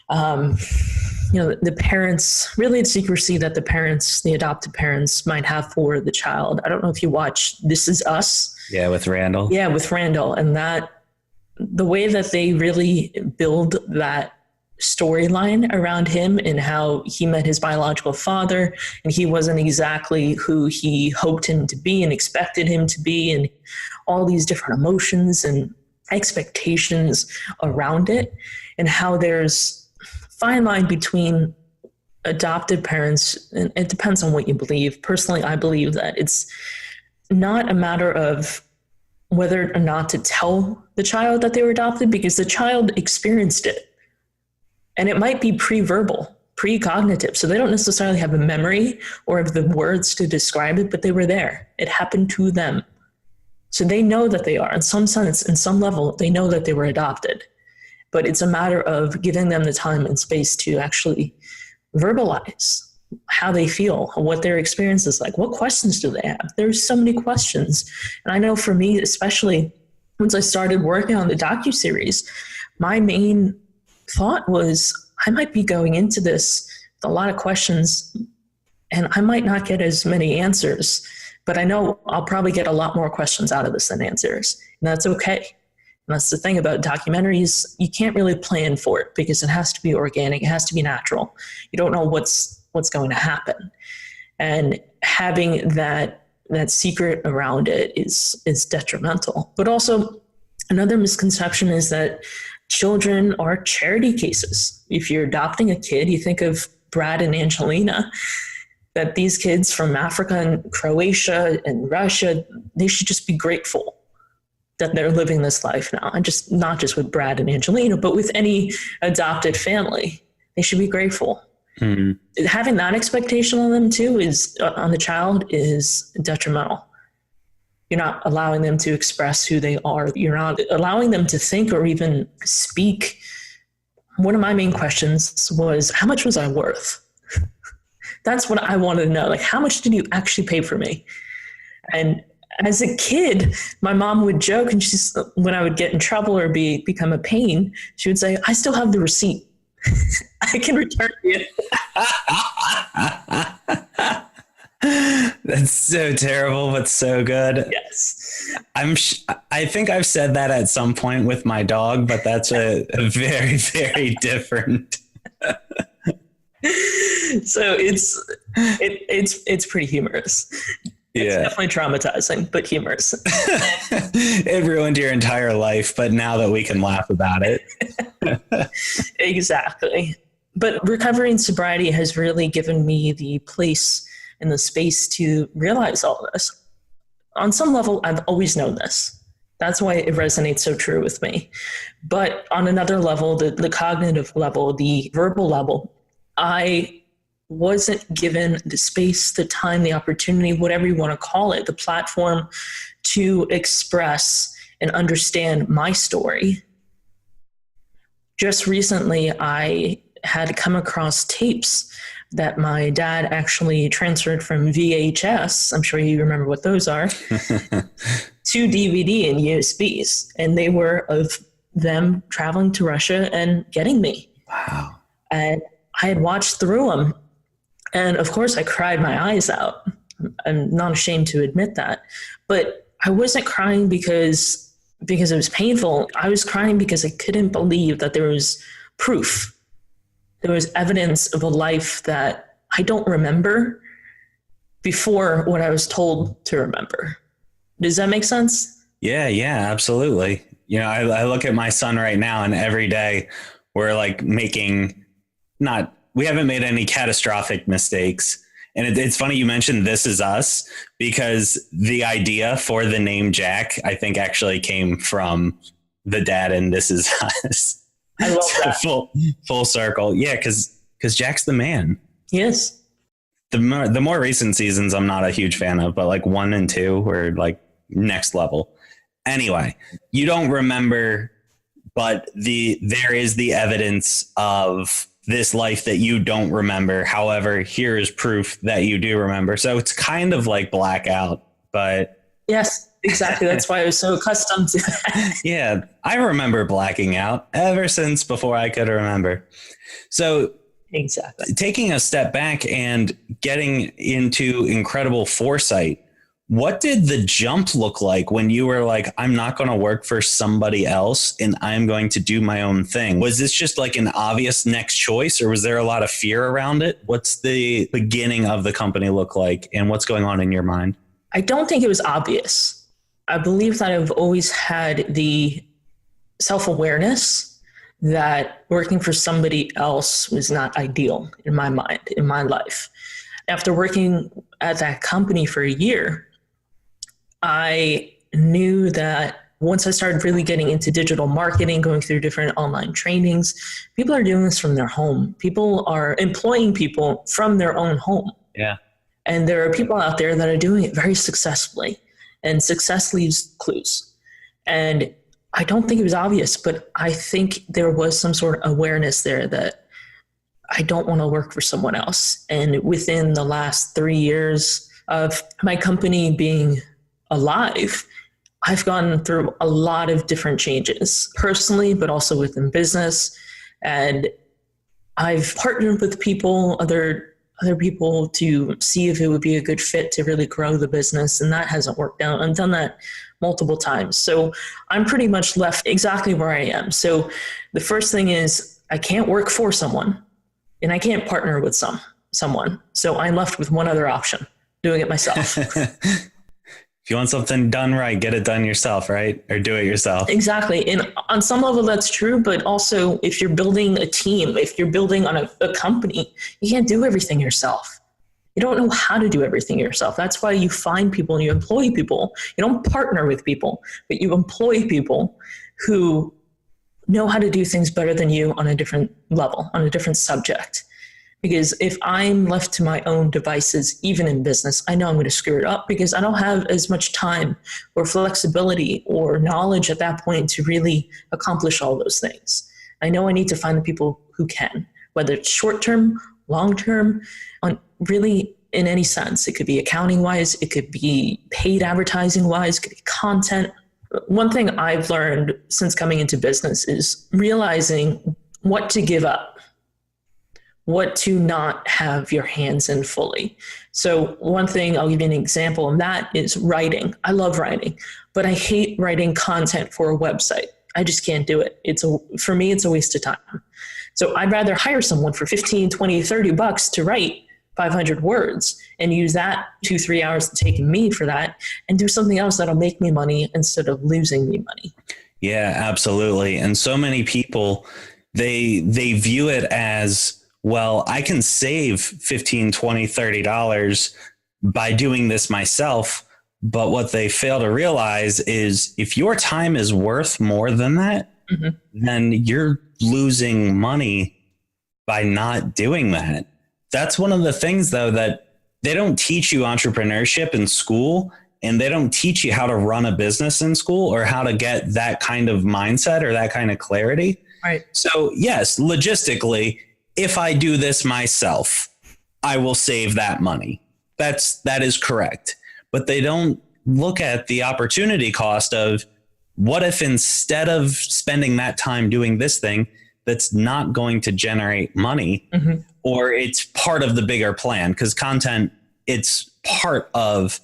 the parents, really it's secrecy that the adopted parents might have for the child. I don't know if you watch This Is Us. Yeah, with Randall. Yeah, with Randall. And that the way that they really build that storyline around him and how he met his biological father and he wasn't exactly who he hoped him to be and expected him to be, and all these different emotions and expectations around it, and how there's a fine line between adopted parents, and it depends on what you believe. Personally, I believe that it's not a matter of whether or not to tell the child that they were adopted, because the child experienced it. And it might be pre-verbal, pre-cognitive. So they don't necessarily have a memory or have the words to describe it, but they were there. It happened to them. So they know that they are, in some sense, in some level, they know that they were adopted. But it's a matter of giving them the time and space to actually verbalize how they feel, what their experience is like. What questions do they have? There's so many questions. And I know for me, especially once I started working on the docuseries, my main thought was I might be going into this with a lot of questions and I might not get as many answers, but I know I'll probably get a lot more questions out of this than answers. And that's okay. And that's the thing about documentaries. You can't really plan for it because it has to be organic. It has to be natural. You don't know what's going to happen. And having that secret around it is detrimental. But also another misconception is that children are charity cases. If you're adopting a kid, you think of Brad and Angelina, that these kids from Africa and Croatia and Russia, they should just be grateful that they're living this life now. And just not just with Brad and Angelina, but with any adopted family, they should be grateful. Mm-hmm. Having that expectation on them too on the child is detrimental. You're not allowing them to express who they are. You're not allowing them to think or even speak. One of my main questions was, how much was I worth? That's what I wanted to know. Like, how much did you actually pay for me? And as a kid, my mom would joke, and when I would get in trouble or become a pain, she would say, I still have the receipt. I can return you. That's so terrible, but so good. Yes. I think I've said that at some point with my dog, but that's a very, very different. So it's pretty humorous. It's definitely traumatizing, but humorous. It ruined your entire life, but now that we can laugh about it. Exactly. But recovery and sobriety has really given me the place and the space to realize all this. On some level, I've always known this. That's why it resonates so true with me. But on another level, the cognitive level, the verbal level, I wasn't given the space, the time, the opportunity, whatever you want to call it, the platform to express and understand my story. Just recently, I had come across tapes that my dad actually transferred from VHS, I'm sure you remember what those are, to DVD and USBs. And they were of them traveling to Russia and getting me. Wow. And I had watched through them. And of course, I cried my eyes out. I'm not ashamed to admit that. But I wasn't crying because it was painful. I was crying because I couldn't believe that there was proof. There was evidence of a life that I don't remember before what I was told to remember. Does that make sense? Yeah, absolutely. I look at my son right now, and every day we're like we haven't made any catastrophic mistakes. And it's funny you mentioned This Is Us, because the idea for the name Jack, I think, actually came from the dad in This Is Us. I love that. Full circle. Yeah, because Jack's the man. Yes. The more recent seasons I'm not a huge fan of, but like 1 and 2 were like next level. Anyway, you don't remember, but there is the evidence of this life that you don't remember. However, here is proof that you do remember. So it's kind of like blackout, but yes, exactly. That's why I was so accustomed to that. Yeah, I remember blacking out ever since before I could remember. So exactly. Taking a step back and getting into Incredible Foresight, what did the jump look like when you were like, I'm not going to work for somebody else and I'm going to do my own thing? Was this just like an obvious next choice, or was there a lot of fear around it? What's the beginning of the company look like, and what's going on in your mind? I don't think it was obvious. I believe that I've always had the self-awareness that working for somebody else was not ideal in my mind, in my life. After working at that company for a year, I knew that once I started really getting into digital marketing, going through different online trainings, people are doing this from their home. People are employing people from their own home. Yeah. And there are people out there that are doing it very successfully, and success leaves clues. And I don't think it was obvious, but I think there was some sort of awareness there that I don't want to work for someone else. And within the last 3 years of my company being alive, I've gone through a lot of different changes personally, but also within business. And I've partnered with people, other people, to see if it would be a good fit to really grow the business. And that hasn't worked out. I've done that multiple times. So I'm pretty much left exactly where I am. So the first thing is I can't work for someone and I can't partner with someone. So I'm left with one other option, doing it myself. If you want something done right, get it done yourself, right? Or do it yourself. Exactly. And on some level that's true, but also if you're building a team, if you're building on a company, you can't do everything yourself. You don't know how to do everything yourself. That's why you find people and you employ people. You don't partner with people, but you employ people who know how to do things better than you on a different level, on a different subject. Because if I'm left to my own devices, even in business, I know I'm going to screw it up because I don't have as much time or flexibility or knowledge at that point to really accomplish all those things. I know I need to find the people who can, whether it's short-term, long-term, on really in any sense. It could be accounting-wise, it could be paid advertising-wise, it could be content. One thing I've learned since coming into business is realizing what to give up, what to not have your hands in fully. So one thing, I'll give you an example of that, is writing. I love writing, but I hate writing content for a website. I just can't do it. For me, it's a waste of time. So I'd rather hire someone for 15, 20, 30 bucks to write 500 words and use that 2-3 hours to take me for that and do something else that'll make me money instead of losing me money. Yeah, absolutely. And so many people, they view it as, well, I can save $15, $20, $30 by doing this myself. But what they fail to realize is if your time is worth more than that, then you're losing money by not doing that. That's one of the things, though, that they don't teach you entrepreneurship in school, and they don't teach you how to run a business in school or how to get that kind of mindset or that kind of clarity. Right. So, yes, logistically, if I do this myself, I will save that money. That is correct. But they don't look at the opportunity cost of what if instead of spending that time doing this thing that's not going to generate money, or it's part of the bigger plan, because content, it's part of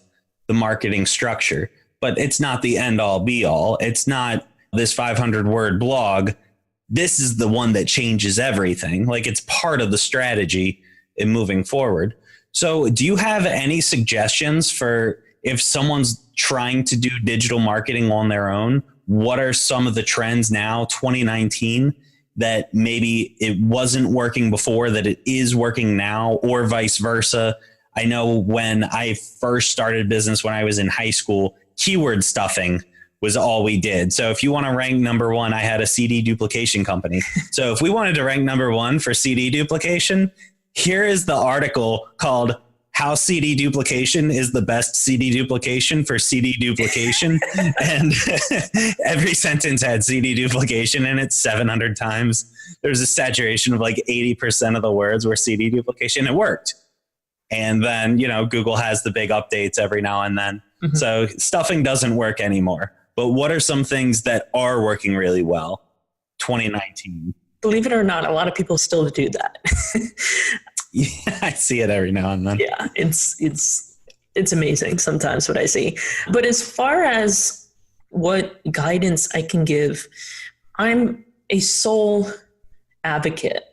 the marketing structure, but it's not the end all be all. It's not this 500 word blog. This is the one that changes everything. Like, it's part of the strategy in moving forward. So do you have any suggestions for if someone's trying to do digital marketing on their own, what are some of the trends now, 2019, that maybe it wasn't working before that it is working now, or vice versa? I know when I first started business when I was in high school, keyword stuffing was all we did. So if you want to rank number one, I had a CD duplication company. So if we wanted to rank number one for CD duplication, here is the article called How CD Duplication is the Best CD Duplication for CD Duplication. And every sentence had CD duplication in it 700 times. There's a saturation of like 80% of the words were CD duplication. It worked. And then, Google has the big updates every now and then. Mm-hmm. So stuffing doesn't work anymore. But what are some things that are working really well? 2019. Believe it or not, a lot of people still do that. Yeah, I see it every now and then. Yeah, it's amazing sometimes what I see. But as far as what guidance I can give, I'm a sole advocate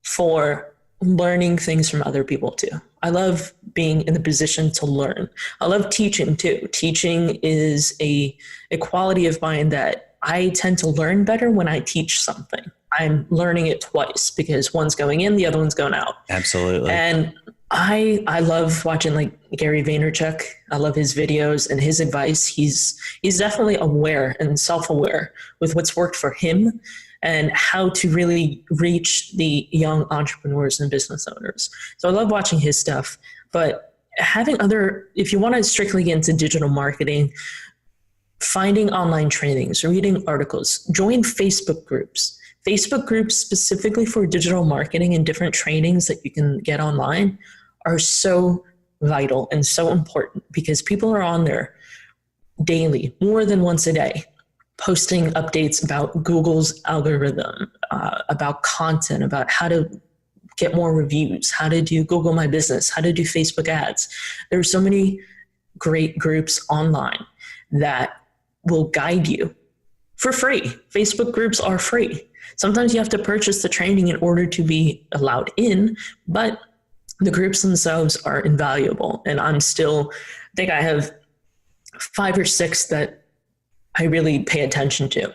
for learning things from other people too. I love being in the position to learn. I love teaching too. Teaching is a quality of mine that I tend to learn better when I teach something. I'm learning it twice because one's going in, the other one's going out. Absolutely. And I love watching like Gary Vaynerchuk. I love his videos and his advice. He's definitely aware and self-aware with what's worked for him and how to really reach the young entrepreneurs and business owners. So I love watching his stuff, but if you want to strictly get into digital marketing, finding online trainings, reading articles, join Facebook groups specifically for digital marketing and different trainings that you can get online are so vital and so important because people are on there daily, more than once a day, posting updates about Google's algorithm, about content, about how to get more reviews, how to do Google My Business, how to do Facebook ads. There are so many great groups online that will guide you for free. Facebook groups are free. Sometimes you have to purchase the training in order to be allowed in, but the groups themselves are invaluable. And I think I have 5 or 6 that I really pay attention to.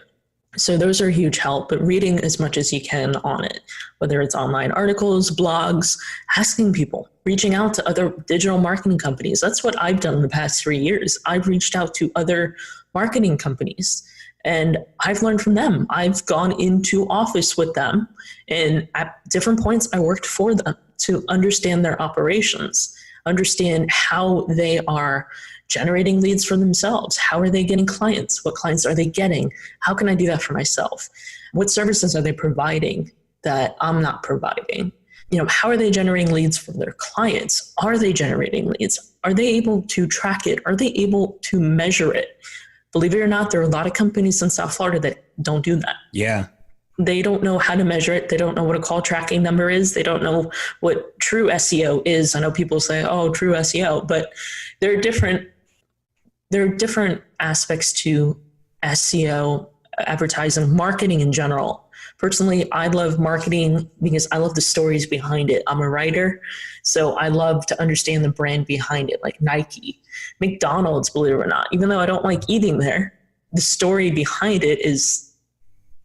So those are a huge help, but reading as much as you can on it, whether it's online articles, blogs, asking people, reaching out to other digital marketing companies. That's what I've done in the past 3 years. I've reached out to other marketing companies and I've learned from them. I've gone into office with them and at different points I worked for them to understand their operations, understand how they are generating leads for themselves. How are they getting clients? What clients are they getting? How can I do that for myself? What services are they providing that I'm not providing? How are they generating leads for their clients? Are they generating leads? Are they able to track it? Are they able to measure it? Believe it or not, there are a lot of companies in South Florida that don't do that. Yeah. They don't know how to measure it. They don't know what a call tracking number is. They don't know what true SEO is. I know people say, oh, true SEO, but there are different aspects to SEO, advertising, marketing in general. Personally, I love marketing because I love the stories behind it. I'm a writer, so I love to understand the brand behind it, like Nike, McDonald's, believe it or not. Even though I don't like eating there, the story behind it is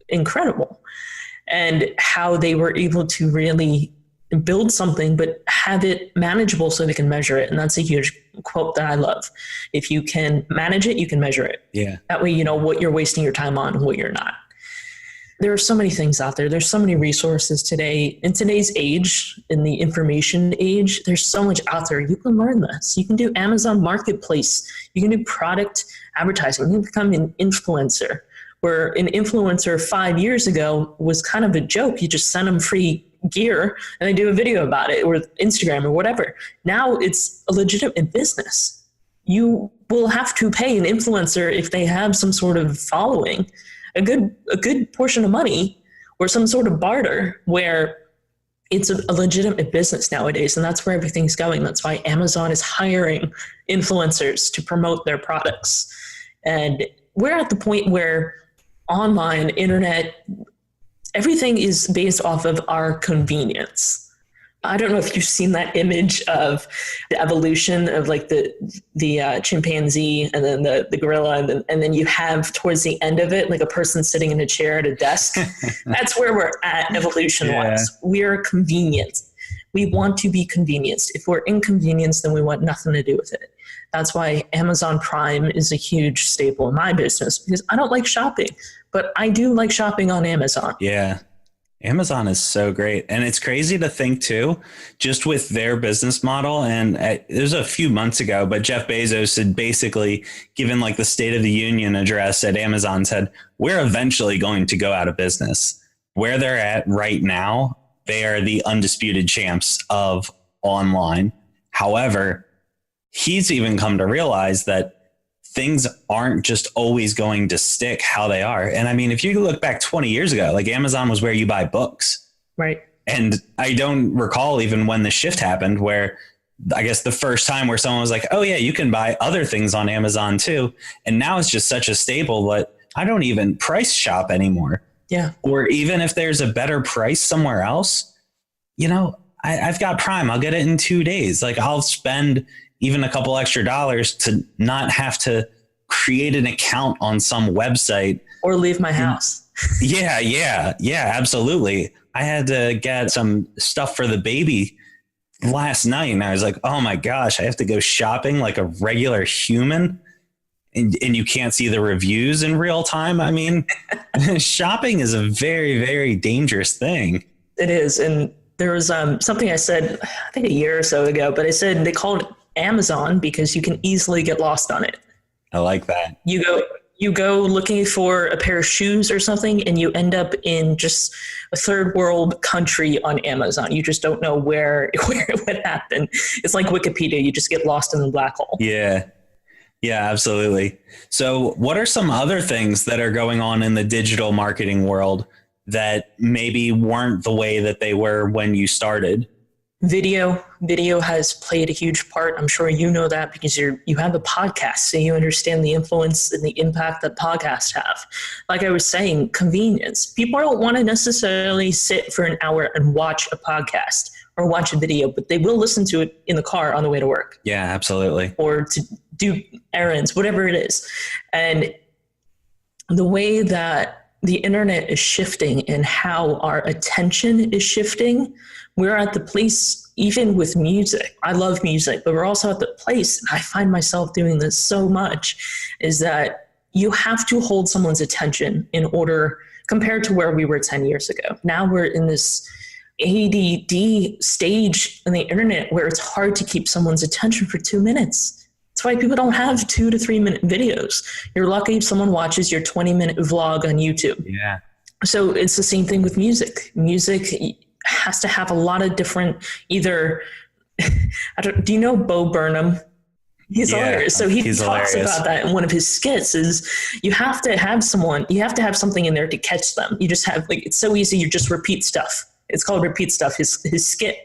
incredible. And how they were able to really build something, but have it manageable so they can measure it. And that's a huge quote that I love. If you can manage it, you can measure it. Yeah. That way you know what you're wasting your time on and what you're not. There are so many things out there. There's so many resources today. In today's age, in the information age, there's so much out there. You can learn this. You can do Amazon Marketplace. You can do product advertising. You can become an influencer, where an influencer 5 years ago was kind of a joke. You just send them free gear and they do a video about it, or Instagram or whatever. Now it's a legitimate business. You will have to pay an influencer if they have some sort of following, a good portion of money or some sort of barter, where it's a legitimate business nowadays. And that's where everything's going. That's why Amazon is hiring influencers to promote their products. And we're at the point where online, internet, everything is based off of our convenience. I don't know if you've seen that image of the evolution of like the chimpanzee and then the gorilla, and then you have towards the end of it like a person sitting in a chair at a desk. That's where we're at evolution-wise. We're convenient. We want to be convenienced. If we're inconvenienced, then we want nothing to do with it. That's why Amazon Prime is a huge staple in my business, because I don't like shopping, but I do like shopping on Amazon. Yeah. Amazon is so great. And it's crazy to think too, just with their business model. And it was a few months ago, but Jeff Bezos had basically given like the State of the Union address at Amazon, said, we're eventually going to go out of business. Where they're at right now, they are the undisputed champs of online. However, he's even come to realize that things aren't just always going to stick how they are. And I mean, if you look back 20 years ago, like Amazon was where you buy books. Right. And I don't recall even when the shift happened, where I guess the first time where someone was like, oh yeah, you can buy other things on Amazon too. And now it's just such a staple that I don't even price shop anymore. Yeah. Or even if there's a better price somewhere else, you know, I've got Prime, I'll get it in 2 days. Like I'll spend even a couple extra dollars to not have to create an account on some website or leave my house. Yeah, absolutely. I had to get some stuff for the baby last night and I was like, oh my gosh, I have to go shopping like a regular human, and you can't see the reviews in real time. I mean, shopping is a very, very dangerous thing. It is. And there was something I said, I think a year or so ago, but I said they called it Amazon because you can easily get lost on it. I like that. You go looking for a pair of shoes or something and you end up in just a third world country on Amazon. You just don't know where it would happen. It's like Wikipedia. You just get lost in the black hole. Yeah, absolutely. So what are some other things that are going on in the digital marketing world that maybe weren't the way that they were when you started? Video has played a huge part. I'm sure you know that because you have a podcast, so you understand the influence and the impact that podcasts have. Like I was saying, convenience. People don't want to necessarily sit for an hour and watch a podcast or watch a video, but they will listen to it in the car on the way to work. Yeah, absolutely. Or to do errands, whatever it is. And the way that the internet is shifting and how our attention is shifting, we're at the place, even with music. I love music, but we're also at the place, and I find myself doing this so much, is that you have to hold someone's attention in order, compared to where we were 10 years ago. Now we're in this ADD stage on the internet where it's hard to keep someone's attention for 2 minutes. That's why people don't have 2 to 3 minute videos. You're lucky if someone watches your 20-minute vlog on YouTube. Yeah. So it's the same thing with music. Music has to have a lot of different, either, do you know Bo Burnham? He's hilarious. So he talks about that in one of his skits is you have to have something in there to catch them. You just have, like, it's so easy. You just repeat stuff. It's called Repeat Stuff, his skit.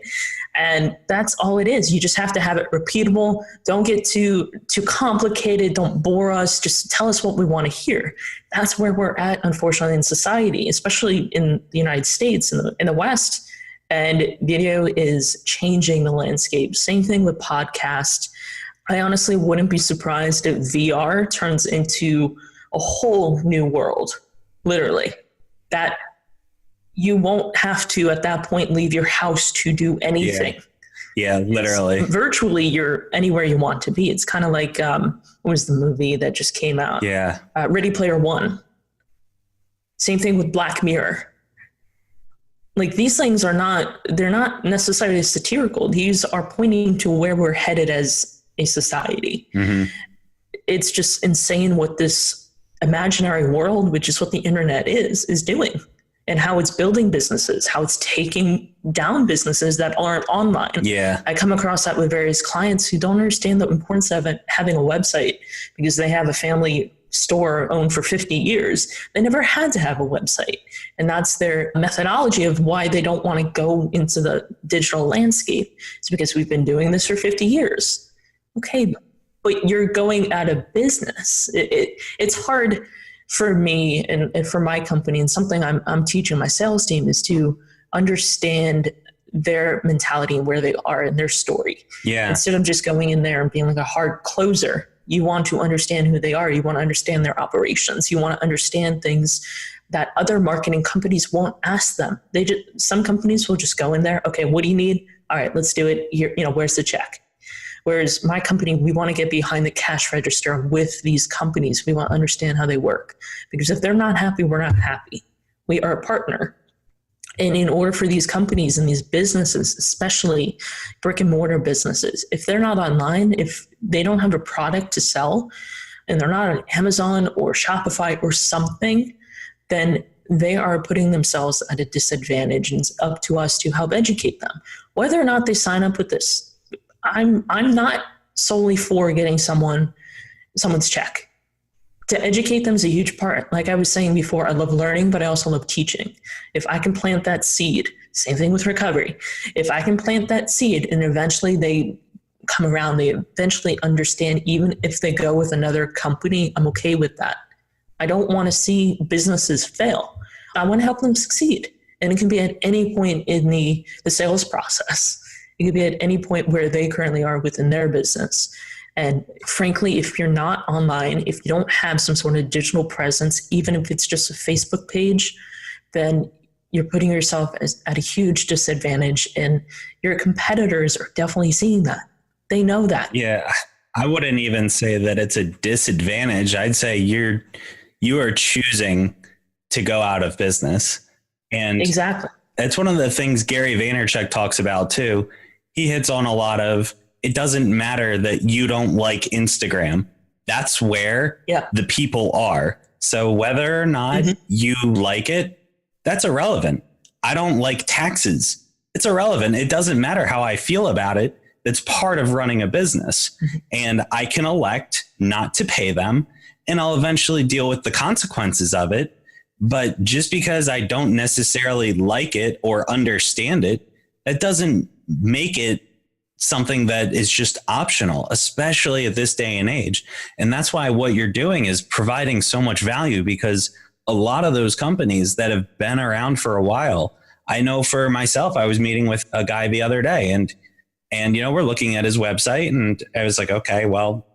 And that's all it is. You just have to have it repeatable. Don't get too complicated. Don't bore us. Just tell us what we want to hear. That's where we're at, unfortunately, in society, especially in the United States, in the West. And video is changing the landscape. Same thing with podcast. I honestly wouldn't be surprised if VR turns into a whole new world, literally. That you won't have to, at that point, leave your house to do anything. Yeah, literally. Virtually, you're anywhere you want to be. It's kind of like, what was the movie that just came out? Yeah. Ready Player One. Same thing with Black Mirror. Like, these things they're not necessarily satirical. These are pointing to where we're headed as a society. Mm-hmm. It's just insane what this imaginary world, which is what the internet is doing. And how it's building businesses, how it's taking down businesses that aren't online. Yeah. I come across that with various clients who don't understand the importance of having a website because they have a family store owned for 50 years. They never had to have a website. And that's their methodology of why they don't want to go into the digital landscape. It's because we've been doing this for 50 years. Okay, but you're going out of business. It's hard for me and for my company, and something I'm teaching my sales team is to understand their mentality and where they are in their story. Yeah. Instead of just going in there and being like a hard closer, you want to understand who they are. You want to understand their operations. You want to understand things that other marketing companies won't ask them. Some companies will just go in there. Okay, what do you need? All right, let's do it. Where's the check? Whereas my company, we want to get behind the cash register with these companies. We want to understand how they work, because if they're not happy, we're not happy. We are a partner. And in order for these companies and these businesses, especially brick and mortar businesses, if they're not online, if they don't have a product to sell and they're not on Amazon or Shopify or something, then they are putting themselves at a disadvantage, and it's up to us to help educate them. Whether or not they sign up with this, I'm not solely for getting someone's check. To educate them is a huge part. Like I was saying before, I love learning, but I also love teaching. If I can plant that seed, same thing with recovery. If I can plant that seed and eventually they come around, they eventually understand, even if they go with another company, I'm okay with that. I don't want to see businesses fail. I want to help them succeed. And it can be at any point in the sales process. It could be at any point where they currently are within their business. And frankly, if you're not online, if you don't have some sort of digital presence, even if it's just a Facebook page, then you're putting yourself at a huge disadvantage. And your competitors are definitely seeing that. They know that. Yeah, I wouldn't even say that it's a disadvantage. I'd say you are choosing to go out of business. And exactly. That's one of the things Gary Vaynerchuk talks about too. He hits on a lot of, it doesn't matter that you don't like Instagram. That's where the people are. So whether or not you like it, that's irrelevant. I don't like taxes. It's irrelevant. It doesn't matter how I feel about it. It's part of running a business. And I can elect not to pay them, and I'll eventually deal with the consequences of it. But just because I don't necessarily like it or understand it, that doesn't make it something that is just optional, especially at this day and age. And that's why what you're doing is providing so much value, because a lot of those companies that have been around for a while, I know for myself, I was meeting with a guy the other day and we're looking at his website, and I was like, okay, well,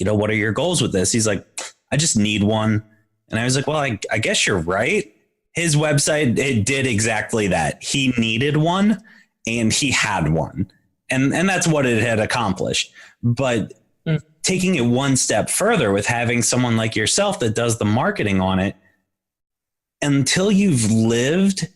what are your goals with this? He's like, I just need one. And I was like, well, I guess you're right. His website, it did exactly that. He needed one and he had one. And that's what it had accomplished. But taking it one step further with having someone like yourself that does the marketing on it, until you've lived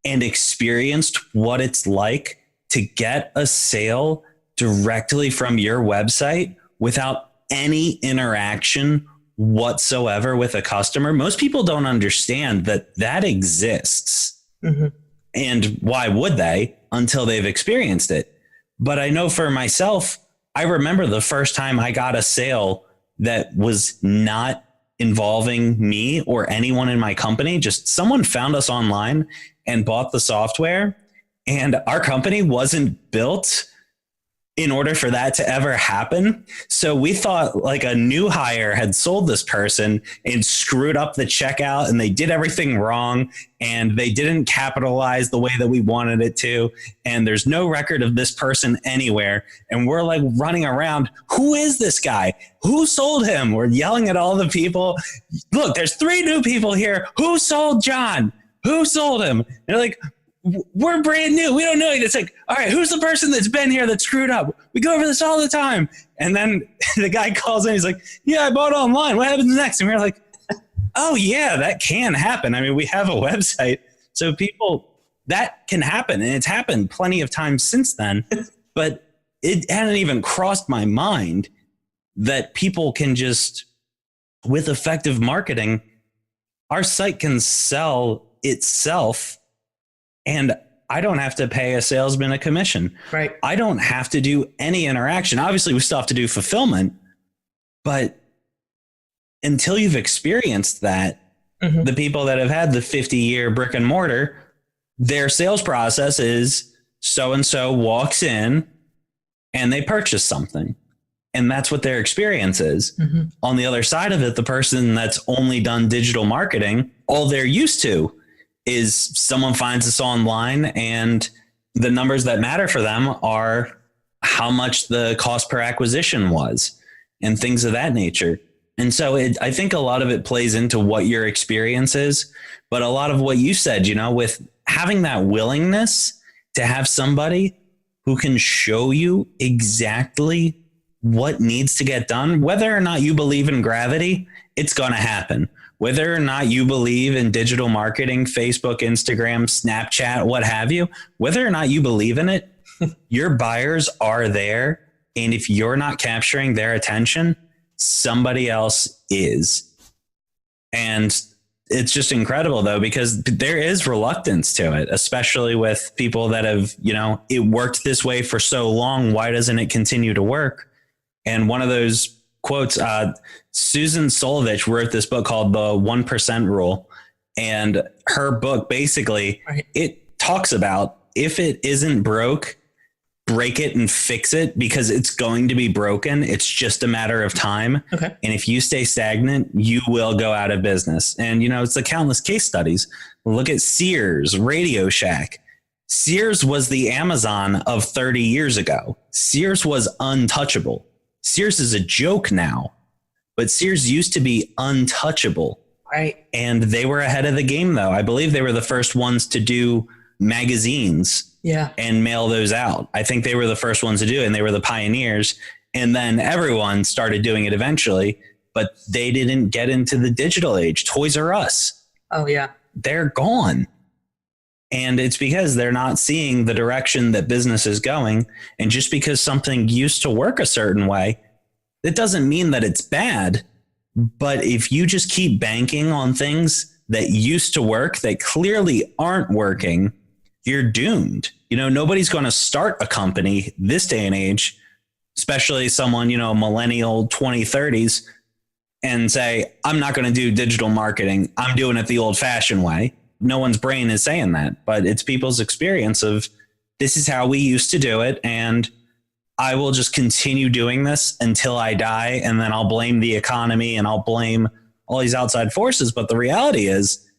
and experienced what it's like to get a sale directly from your website without any interaction whatsoever with a customer, most people don't understand that exists. And why would they until they've experienced it? But I know for myself, I remember the first time I got a sale that was not involving me or anyone in my company. Just someone found us online and bought the software, and our company wasn't built in order for that to ever happen. So we thought like a new hire had sold this person and screwed up the checkout, and they did everything wrong, and they didn't capitalize the way that we wanted it to. And there's no record of this person anywhere. And we're like running around. Who is this guy? Who sold him? We're yelling at all the people. Look, there's 3 new people here. Who sold John? Who sold him? And they're like, we're brand new. We don't know. It's like, all right, who's the person that's been here that screwed up? We go over this all the time. And then the guy calls in. He's like, yeah, I bought online. What happens next? And we're like, oh yeah, that can happen. I mean, we have a website. So that can happen. And it's happened plenty of times since then, but it hadn't even crossed my mind that people can just, with effective marketing, our site can sell itself. And I don't have to pay a salesman a commission. Right. I don't have to do any interaction. Obviously, we still have to do fulfillment, but until you've experienced that, the people that have had the 50-year brick and mortar, their sales process is so-and-so walks in and they purchase something. And that's what their experience is. On the other side of it, the person that's only done digital marketing, all they're used to is someone finds us online and the numbers that matter for them are how much the cost per acquisition was and things of that nature. And so I think a lot of it plays into what your experience is, but a lot of what you said, with having that willingness to have somebody who can show you exactly what needs to get done, whether or not you believe in gravity, it's going to happen. Whether or not you believe in digital marketing, Facebook, Instagram, Snapchat, what have you, whether or not you believe in it, your buyers are there. And if you're not capturing their attention, somebody else is. And it's just incredible, though, because there is reluctance to it, especially with people that have, it worked this way for so long. Why doesn't it continue to work? And one of those quotes, Susan Solovich wrote this book called The 1% Rule. And her book, basically, it talks about if it isn't broke, break it and fix it, because it's going to be broken. It's just a matter of time. Okay. And if you stay stagnant, you will go out of business. And, it's the countless case studies. Look at Sears, Radio Shack. Sears was the Amazon of 30 years ago. Sears was untouchable. Sears is a joke now, but Sears used to be untouchable. Right. And they were ahead of the game, though. I believe they were the first ones to do magazines and mail those out. I think they were the first ones to do it, and they were the pioneers. And then everyone started doing it eventually, but they didn't get into the digital age. Toys R Us. Oh, yeah. They're gone. And it's because they're not seeing the direction that business is going. And just because something used to work a certain way, it doesn't mean that it's bad. But if you just keep banking on things that used to work that clearly aren't working, you're doomed. Nobody's going to start a company this day and age, especially someone, millennial 2030s, and say, I'm not going to do digital marketing. I'm doing it the old fashioned way. No one's brain is saying that, but it's people's experience of this is how we used to do it. And I will just continue doing this until I die. And then I'll blame the economy and I'll blame all these outside forces. But the reality is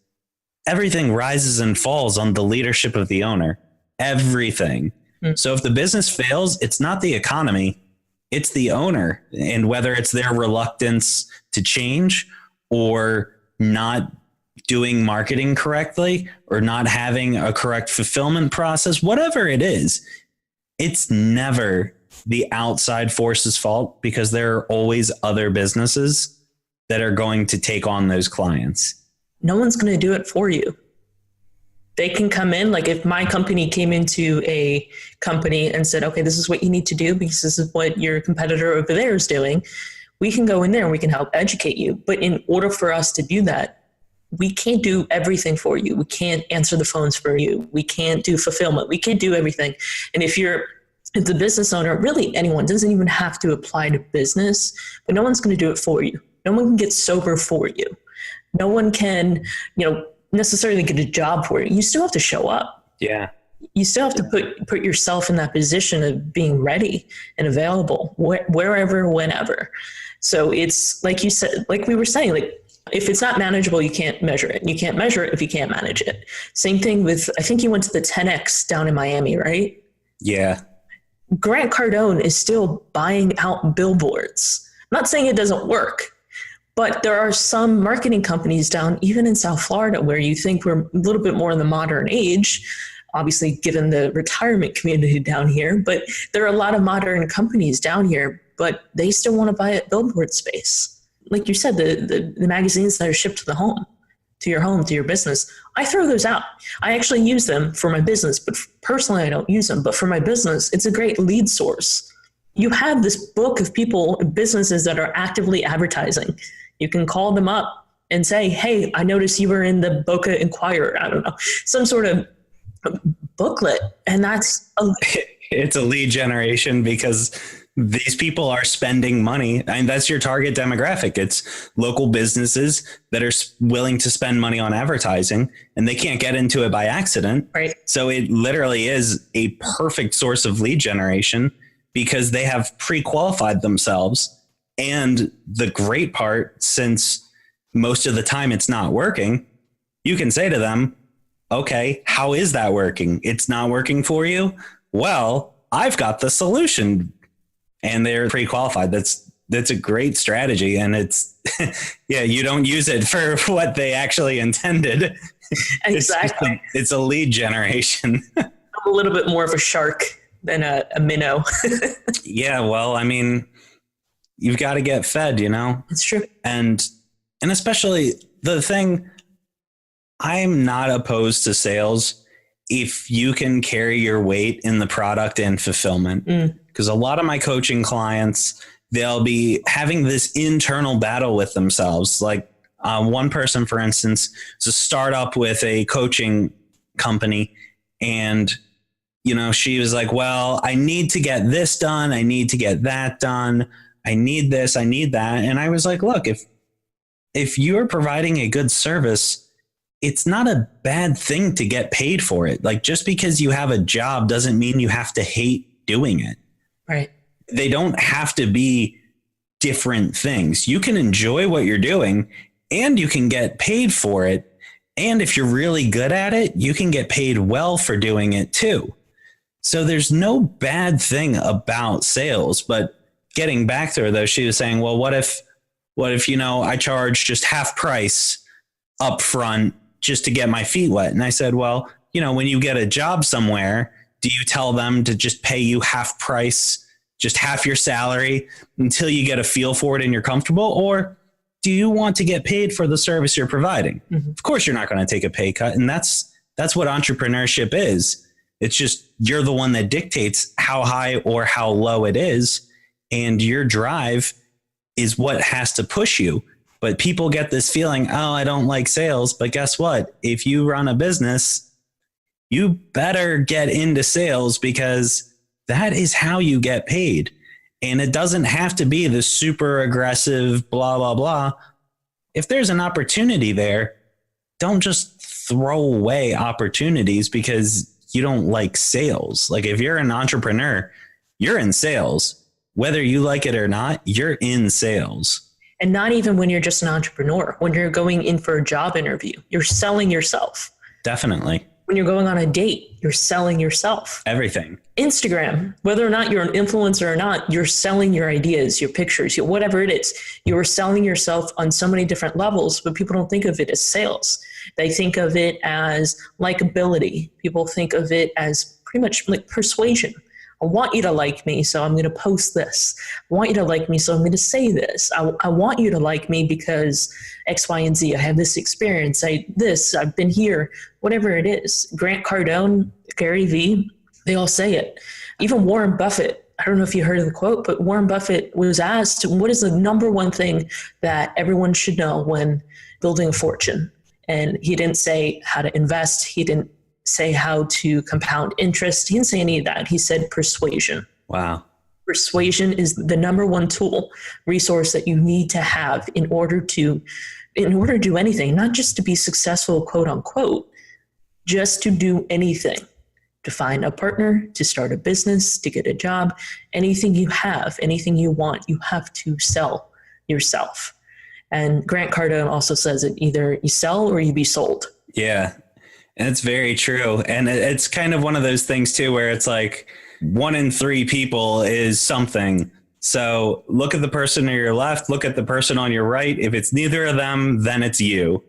everything rises and falls on the leadership of the owner, everything. So if the business fails, it's not the economy, it's the owner. And whether it's their reluctance to change or not doing marketing correctly or not having a correct fulfillment process, whatever it is, it's never the outside force's fault, because there are always other businesses that are going to take on those clients. No one's going to do it for you. They can come in, like if my company came into a company and said, okay, this is what you need to do because this is what your competitor over there is doing, we can go in there and we can help educate you. But in order for us to do that, we can't do everything for you. We can't answer the phones for you. We can't do fulfillment. We can't do everything. And if the business owner, really anyone, doesn't even have to apply to business, but no one's going to do it for you. No one can get sober for you. No one can, necessarily get a job for you. You still have to show up. Yeah. You still have to put yourself in that position of being ready and available wherever, whenever. So it's like you said, like we were saying, like, if it's not manageable, you can't measure it. You can't measure it if you can't manage it. Same thing with, I think you went to the 10X down in Miami, right? Yeah. Grant Cardone is still buying out billboards. I'm not saying it doesn't work, but there are some marketing companies down, even in South Florida, where you think we're a little bit more in the modern age, obviously given the retirement community down here, but there are a lot of modern companies down here, but they still want to buy at billboard space. Like you said, the magazines that are shipped to the home, to your home, to your business, I throw those out. I actually use them for my business, but personally I don't use them. But for my business, it's a great lead source. You have this book of people, businesses that are actively advertising. You can call them up and say, hey, I noticed you were in the Boca Inquirer. I don't know, some sort of booklet. And it's a lead generation, because these people are spending money. I mean, that's your target demographic. It's local businesses that are willing to spend money on advertising, and they can't get into it by accident. Right. So it literally is a perfect source of lead generation, because they have pre-qualified themselves. And the great part, since most of the time it's not working, you can say to them, Okay, how is that working? It's not working for you? Well, I've got the solution. And they're pre-qualified. That's a great strategy. And it's, yeah, you don't use it for what they actually intended. Exactly. It's a lead generation. I'm a little bit more of a shark than a minnow. Yeah, well, I mean, you've got to get fed, you know? It's true. And especially the thing, I'm not opposed to sales if you can carry your weight in the product and fulfillment. Because a lot of my coaching clients, they'll be having this internal battle with themselves. Like one person, for instance, is a startup with a coaching company. And, you know, she was like, well, I need to get this done. I need to get that done. I need this. I need that. And I was like, look, if you're providing a good service, it's not a bad thing to get paid for it. Like, just because you have a job doesn't mean you have to hate doing it. Right. They don't have to be different things. You can enjoy what you're doing and you can get paid for it. And if you're really good at it, you can get paid well for doing it too. So there's no bad thing about sales. But getting back to her though, she was saying, well, what if, you know, I charge just half price up front just to get my feet wet? And I said, well, you know, when you get a job somewhere, do you tell them to just pay you half price, just half your salary until you get a feel for it and you're comfortable? Or do you want to get paid for the service you're providing? Mm-hmm. Of course, you're not going to take a pay cut. And that's what entrepreneurship is. It's just, you're the one that dictates how high or how low it is. And your drive is what has to push you. But people get this feeling, oh, I don't like sales. But guess what? If you run a business, you better get into sales, because that is how you get paid. And it doesn't have to be the super aggressive, blah, blah, blah. If there's an opportunity there, don't just throw away opportunities because you don't like sales. Like, if you're an entrepreneur, you're in sales. Whether you like it or not, you're in sales. And not even when you're just an entrepreneur. When you're going in for a job interview, you're selling yourself. Definitely. When you're going on a date, you're selling yourself. Everything. Instagram, whether or not you're an influencer or not, you're selling your ideas, your pictures, whatever it is. You're selling yourself on so many different levels, but people don't think of it as sales. They think of it as likability. People think of it as pretty much like persuasion. I want you to like me, so I'm going to post this. I want you to like me, so I'm going to say this. I want you to like me because X, Y, and Z. I have this experience. I've been here, whatever it is. Grant Cardone, Gary Vee, they all say it. Even Warren Buffett. I don't know if you heard of the quote, but Warren Buffett was asked, what is the number one thing that everyone should know when building a fortune? And he didn't say how to invest. He didn't say how to compound interest. He didn't say any of that. He said persuasion. Wow. Persuasion is the number one resource that you need to have in order to do anything, not just to be successful, quote unquote, just to do anything, to find a partner, to start a business, to get a job, anything you have, anything you want, you have to sell yourself. And Grant Cardone also says that either you sell or you be sold. Yeah. And it's very true. And it's kind of one of those things too, where it's like 1 in 3 people is something. So look at the person on your left, look at the person on your right. If it's neither of them, then it's you.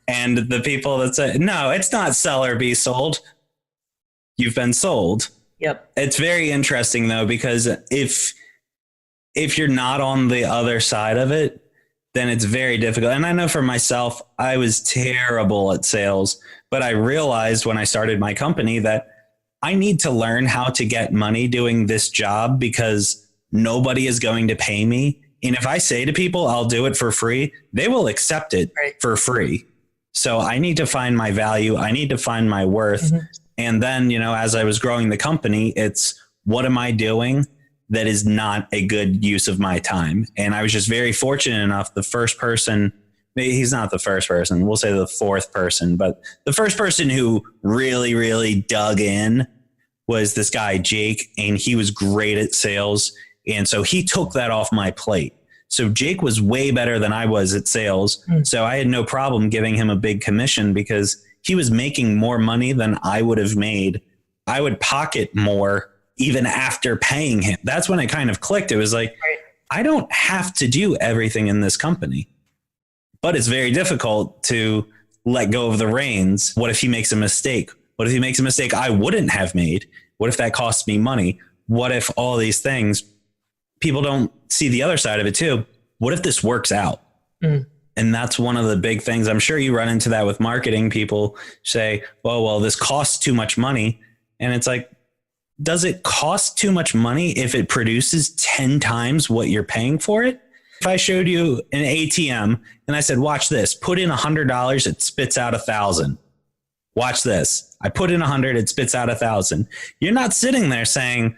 And the people that say, no, it's not sell or be sold. You've been sold. Yep. It's very interesting though, because if you're not on the other side of it, then it's very difficult. And I know for myself, I was terrible at sales, but I realized when I started my company that I need to learn how to get money doing this job, because nobody is going to pay me. And if I say to people, I'll do it for free, they will accept it for free. So I need to find my value. I need to find my worth. Mm-hmm. And then, as I was growing the company, it's what am I doing that is not a good use of my time? And I was just very fortunate enough. The first person, maybe he's not the first person, we'll say the fourth person, but the first person who really, really dug in was this guy, Jake, and he was great at sales. And so he took that off my plate. So Jake was way better than I was at sales. So I had no problem giving him a big commission because he was making more money than I would have made. I would pocket more even after paying him. That's when it kind of clicked. It was like, I don't have to do everything in this company, but it's very difficult to let go of the reins. What if he makes a mistake? What if he makes a mistake I wouldn't have made? What if that costs me money? What if all these things? People don't see the other side of it too. What if this works out? And that's one of the big things. I'm sure you run into that with marketing. People say, well, this costs too much money. And it's like, does it cost too much money if it produces 10 times what you're paying for it? If I showed you an ATM and I said, watch this, put in $100, it spits out 1,000. Watch this. I put in 100, it spits out 1,000. You're not sitting there saying,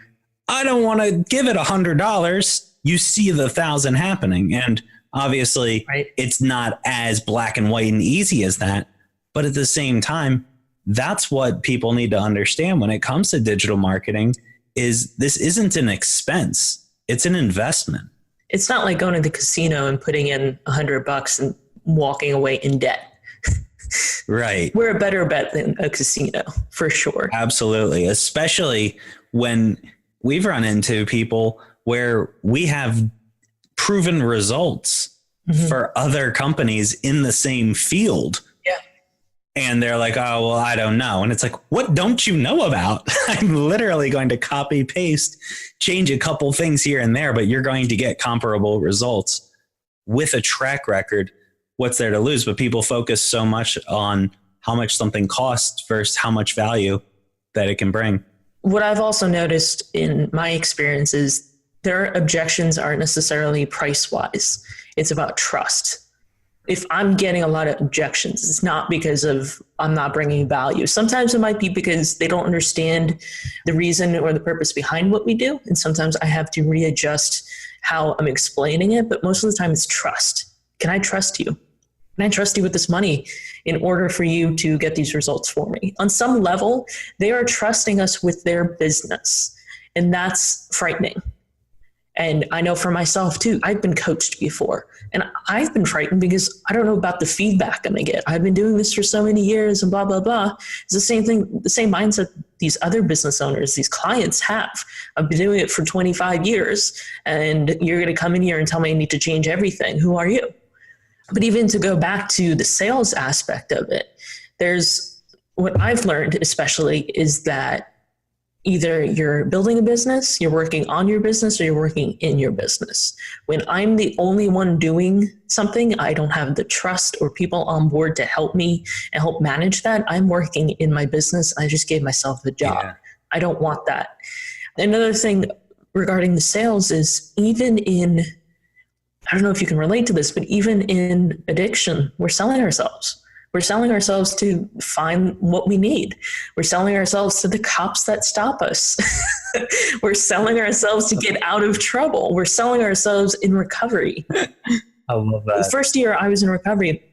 I don't want to give it $100. You see the 1,000 happening. And obviously it's not as black and white and easy as that. But at the same time, that's what people need to understand when it comes to digital marketing is this isn't an expense. It's an investment. It's not like going to the casino and putting in $100 and walking away in debt. Right. We're a better bet than a casino for sure. Absolutely. Especially when we've run into people where we have proven results for other companies in the same field. And they're like, oh, well, I don't know. And it's like, what don't you know about? I'm literally going to copy paste, change a couple things here and there, but you're going to get comparable results with a track record. What's there to lose? But people focus so much on how much something costs versus how much value that it can bring. What I've also noticed in my experience is their objections aren't necessarily price-wise. It's about trust. If I'm getting a lot of objections, it's not because of I'm not bringing value. Sometimes it might be because they don't understand the reason or the purpose behind what we do. And sometimes I have to readjust how I'm explaining it. But most of the time it's trust. Can I trust you? Can I trust you with this money in order for you to get these results for me? On some level, they are trusting us with their business. And that's frightening. And I know for myself too, I've been coached before and I've been frightened because I don't know about the feedback I'm going to get. I've been doing this for so many years and blah, blah, blah. It's the same thing, the same mindset these other business owners, these clients have. I've been doing it for 25 years and you're going to come in here and tell me I need to change everything. Who are you? But even to go back to the sales aspect of it, there's what I've learned especially is that either you're building a business, you're working on your business, or you're working in your business. When I'm the only one doing something, I don't have the trust or people on board to help me and help manage that. I'm working in my business. I just gave myself a job. Yeah. I don't want that. Another thing regarding the sales is even in, I don't know if you can relate to this, but even in addiction, we're selling ourselves. We're selling ourselves to find what we need. We're selling ourselves to the cops that stop us. We're selling ourselves to get out of trouble. We're selling ourselves in recovery. I love that. The first year I was in recovery,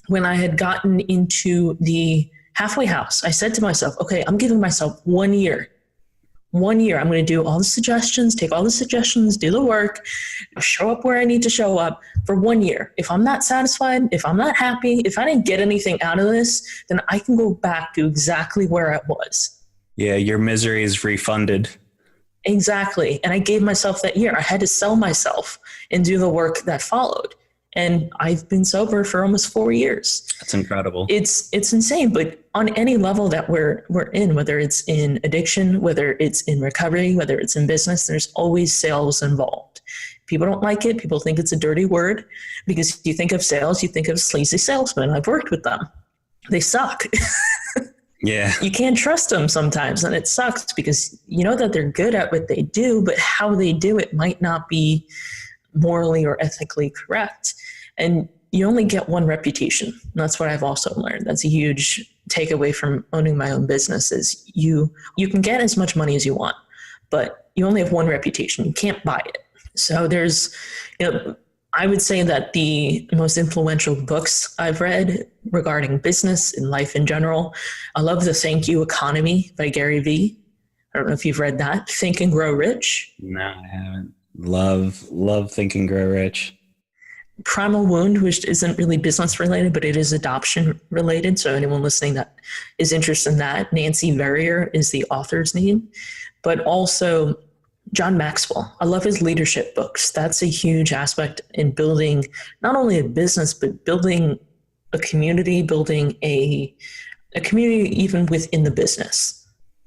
when I had gotten into the halfway house, I said to myself, okay, I'm giving myself 1 year. 1 year, I'm going to do all the suggestions, take all the suggestions, do the work, show up where I need to show up for 1 year. If I'm not satisfied, if I'm not happy, if I didn't get anything out of this, then I can go back to exactly where I was. Yeah, your misery is refunded. Exactly. And I gave myself that year. I had to sell myself and do the work that followed. And I've been sober for almost 4 years. That's incredible. It's insane, but on any level that we're in, whether it's in addiction, whether it's in recovery, whether it's in business, there's always sales involved. People don't like it. People think it's a dirty word because you think of sales, you think of sleazy salesmen. I've worked with them. They suck. Yeah. You can't trust them sometimes, and it sucks because you know that they're good at what they do, but how they do it might not be morally or ethically correct. And you only get one reputation. That's what I've also learned. That's a huge takeaway from owning my own business is you can get as much money as you want, but you only have one reputation. You can't buy it. So there's, I would say that the most influential books I've read regarding business and life in general, I love The Thank You Economy by Gary Vee. I don't know if you've read that. Think and Grow Rich. No, I haven't. Love Think and Grow Rich. Primal Wound, which isn't really business related, but it is adoption related. So anyone listening that is interested in that, Nancy Verrier is the author's name, but also John Maxwell. I love his leadership books. That's a huge aspect in building not only a business, but building a community, building a community even within the business.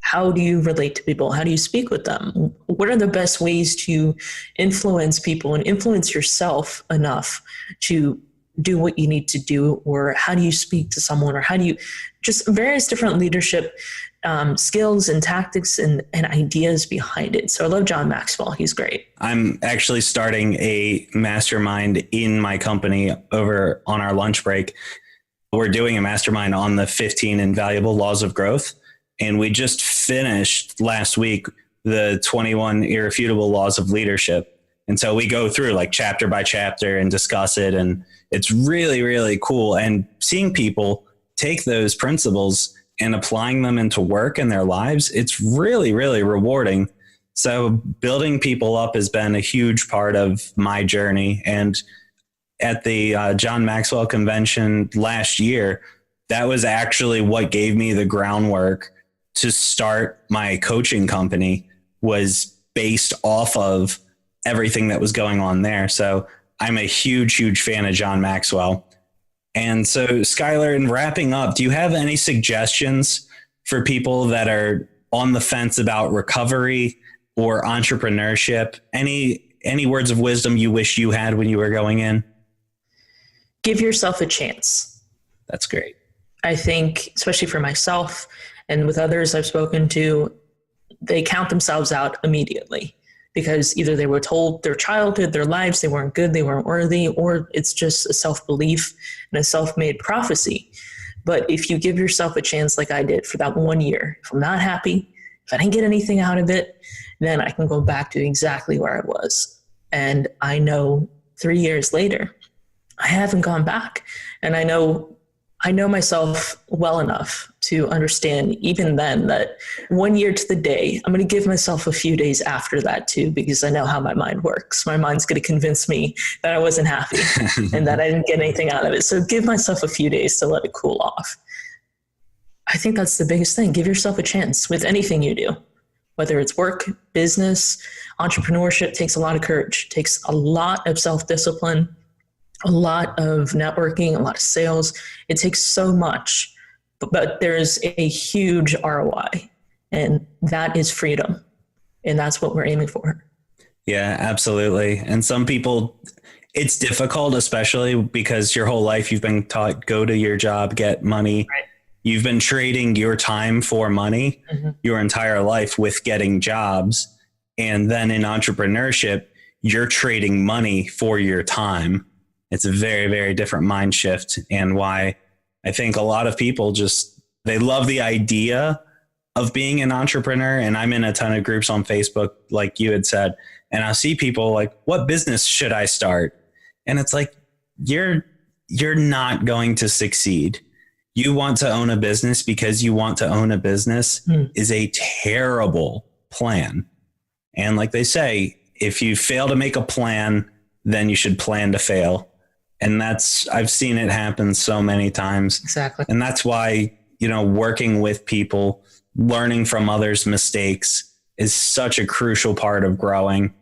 How do you relate to people? How do you speak with them? What are the best ways to influence people and influence yourself enough to do what you need to do? Or how do you speak to someone? Or how do you just various different leadership skills and tactics and ideas behind it. So I love John Maxwell. He's great. I'm actually starting a mastermind in my company over on our lunch break. We're doing a mastermind on the 15 invaluable laws of growth. And we just finished last week the 21 irrefutable laws of leadership. And so we go through like chapter by chapter and discuss it. And it's really, really cool. And seeing people take those principles and applying them into work in their lives, it's really, really rewarding. So building people up has been a huge part of my journey. And at the John Maxwell convention last year, that was actually what gave me the groundwork to start my coaching company, was based off of everything that was going on there. So I'm a huge, huge fan of John Maxwell. And so Skylar, in wrapping up, do you have any suggestions for people that are on the fence about recovery or entrepreneurship? Any words of wisdom you wish you had when you were going in? Give yourself a chance. That's great. I think, especially for myself and with others I've spoken to, they count themselves out immediately because either they were told their childhood, their lives, they weren't good, they weren't worthy, or it's just a self-belief and a self-made prophecy. But if you give yourself a chance like I did for that 1 year, if I'm not happy, if I didn't get anything out of it, then I can go back to exactly where I was. And I know 3 years later, I haven't gone back. And I know myself well enough to understand even then that 1 year to the day, I'm going to give myself a few days after that too, because I know how my mind works. My mind's going to convince me that I wasn't happy and that I didn't get anything out of it. So give myself a few days to let it cool off. I think that's the biggest thing. Give yourself a chance with anything you do, whether it's work, business, entrepreneurship. Takes a lot of courage, takes a lot of self-discipline, a lot of networking, a lot of sales. It takes so much, but there's a huge ROI, and that is freedom. And that's what we're aiming for. Yeah, absolutely. And some people, it's difficult, especially because your whole life you've been taught, go to your job, get money. Right. You've been trading your time for money your entire life with getting jobs. And then in entrepreneurship, you're trading money for your time. It's a very, very different mind shift, and why I think a lot of people they love the idea of being an entrepreneur. And I'm in a ton of groups on Facebook, like you had said, and I'll see people like, what business should I start? And it's like, you're not going to succeed. You want to own a business because you want to own a business is a terrible plan. And like they say, if you fail to make a plan, then you should plan to fail. And I've seen it happen so many times. Exactly. And that's why, working with people, learning from others' mistakes is such a crucial part of growing.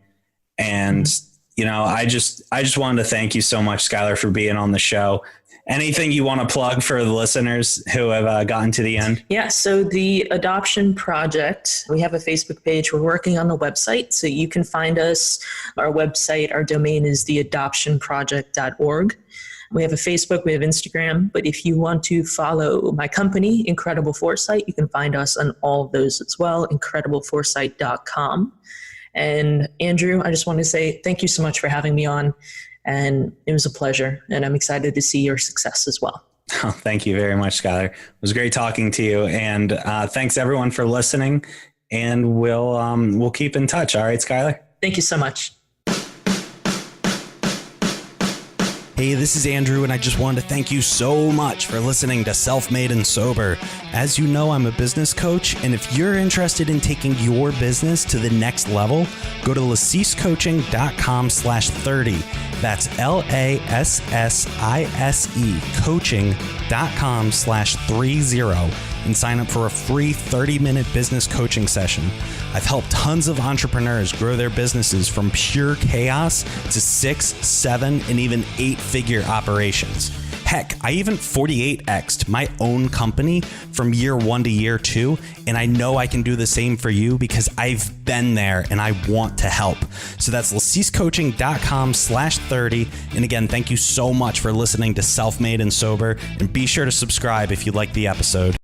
And, I just wanted to thank you so much, Skylar, for being on the show. Anything you want to plug for the listeners who have gotten to the end? Yeah. So the Adoption Project, we have a Facebook page. We're working on a website, so you can find us. Our website, our domain is theadoptionproject.org. We have a Facebook, we have Instagram, but if you want to follow my company, Incredible Foresight, you can find us on all of those as well, incredibleforesight.com. And Andrew, I just want to say thank you so much for having me on. And it was a pleasure, and I'm excited to see your success as well. Oh, thank you very much, Skylar. It was great talking to you, and thanks everyone for listening. And we'll keep in touch. All right, Skylar. Thank you so much. Hey, this is Andrew, and I just wanted to thank you so much for listening to Self-Made and Sober. As you know, I'm a business coach, and if you're interested in taking your business to the next level, go to lassisecoaching.com/30. That's LASSISE coaching.com/30 and sign up for a free 30-minute business coaching session. I've helped tons of entrepreneurs grow their businesses from pure chaos to 6, 7, and even 8-figure operations. Heck, I even 48x'd my own company from year 1 to year 2, and I know I can do the same for you because I've been there and I want to help. So that's lassisecoaching.com/30. And again, thank you so much for listening to Self-Made and Sober, and be sure to subscribe if you like the episode.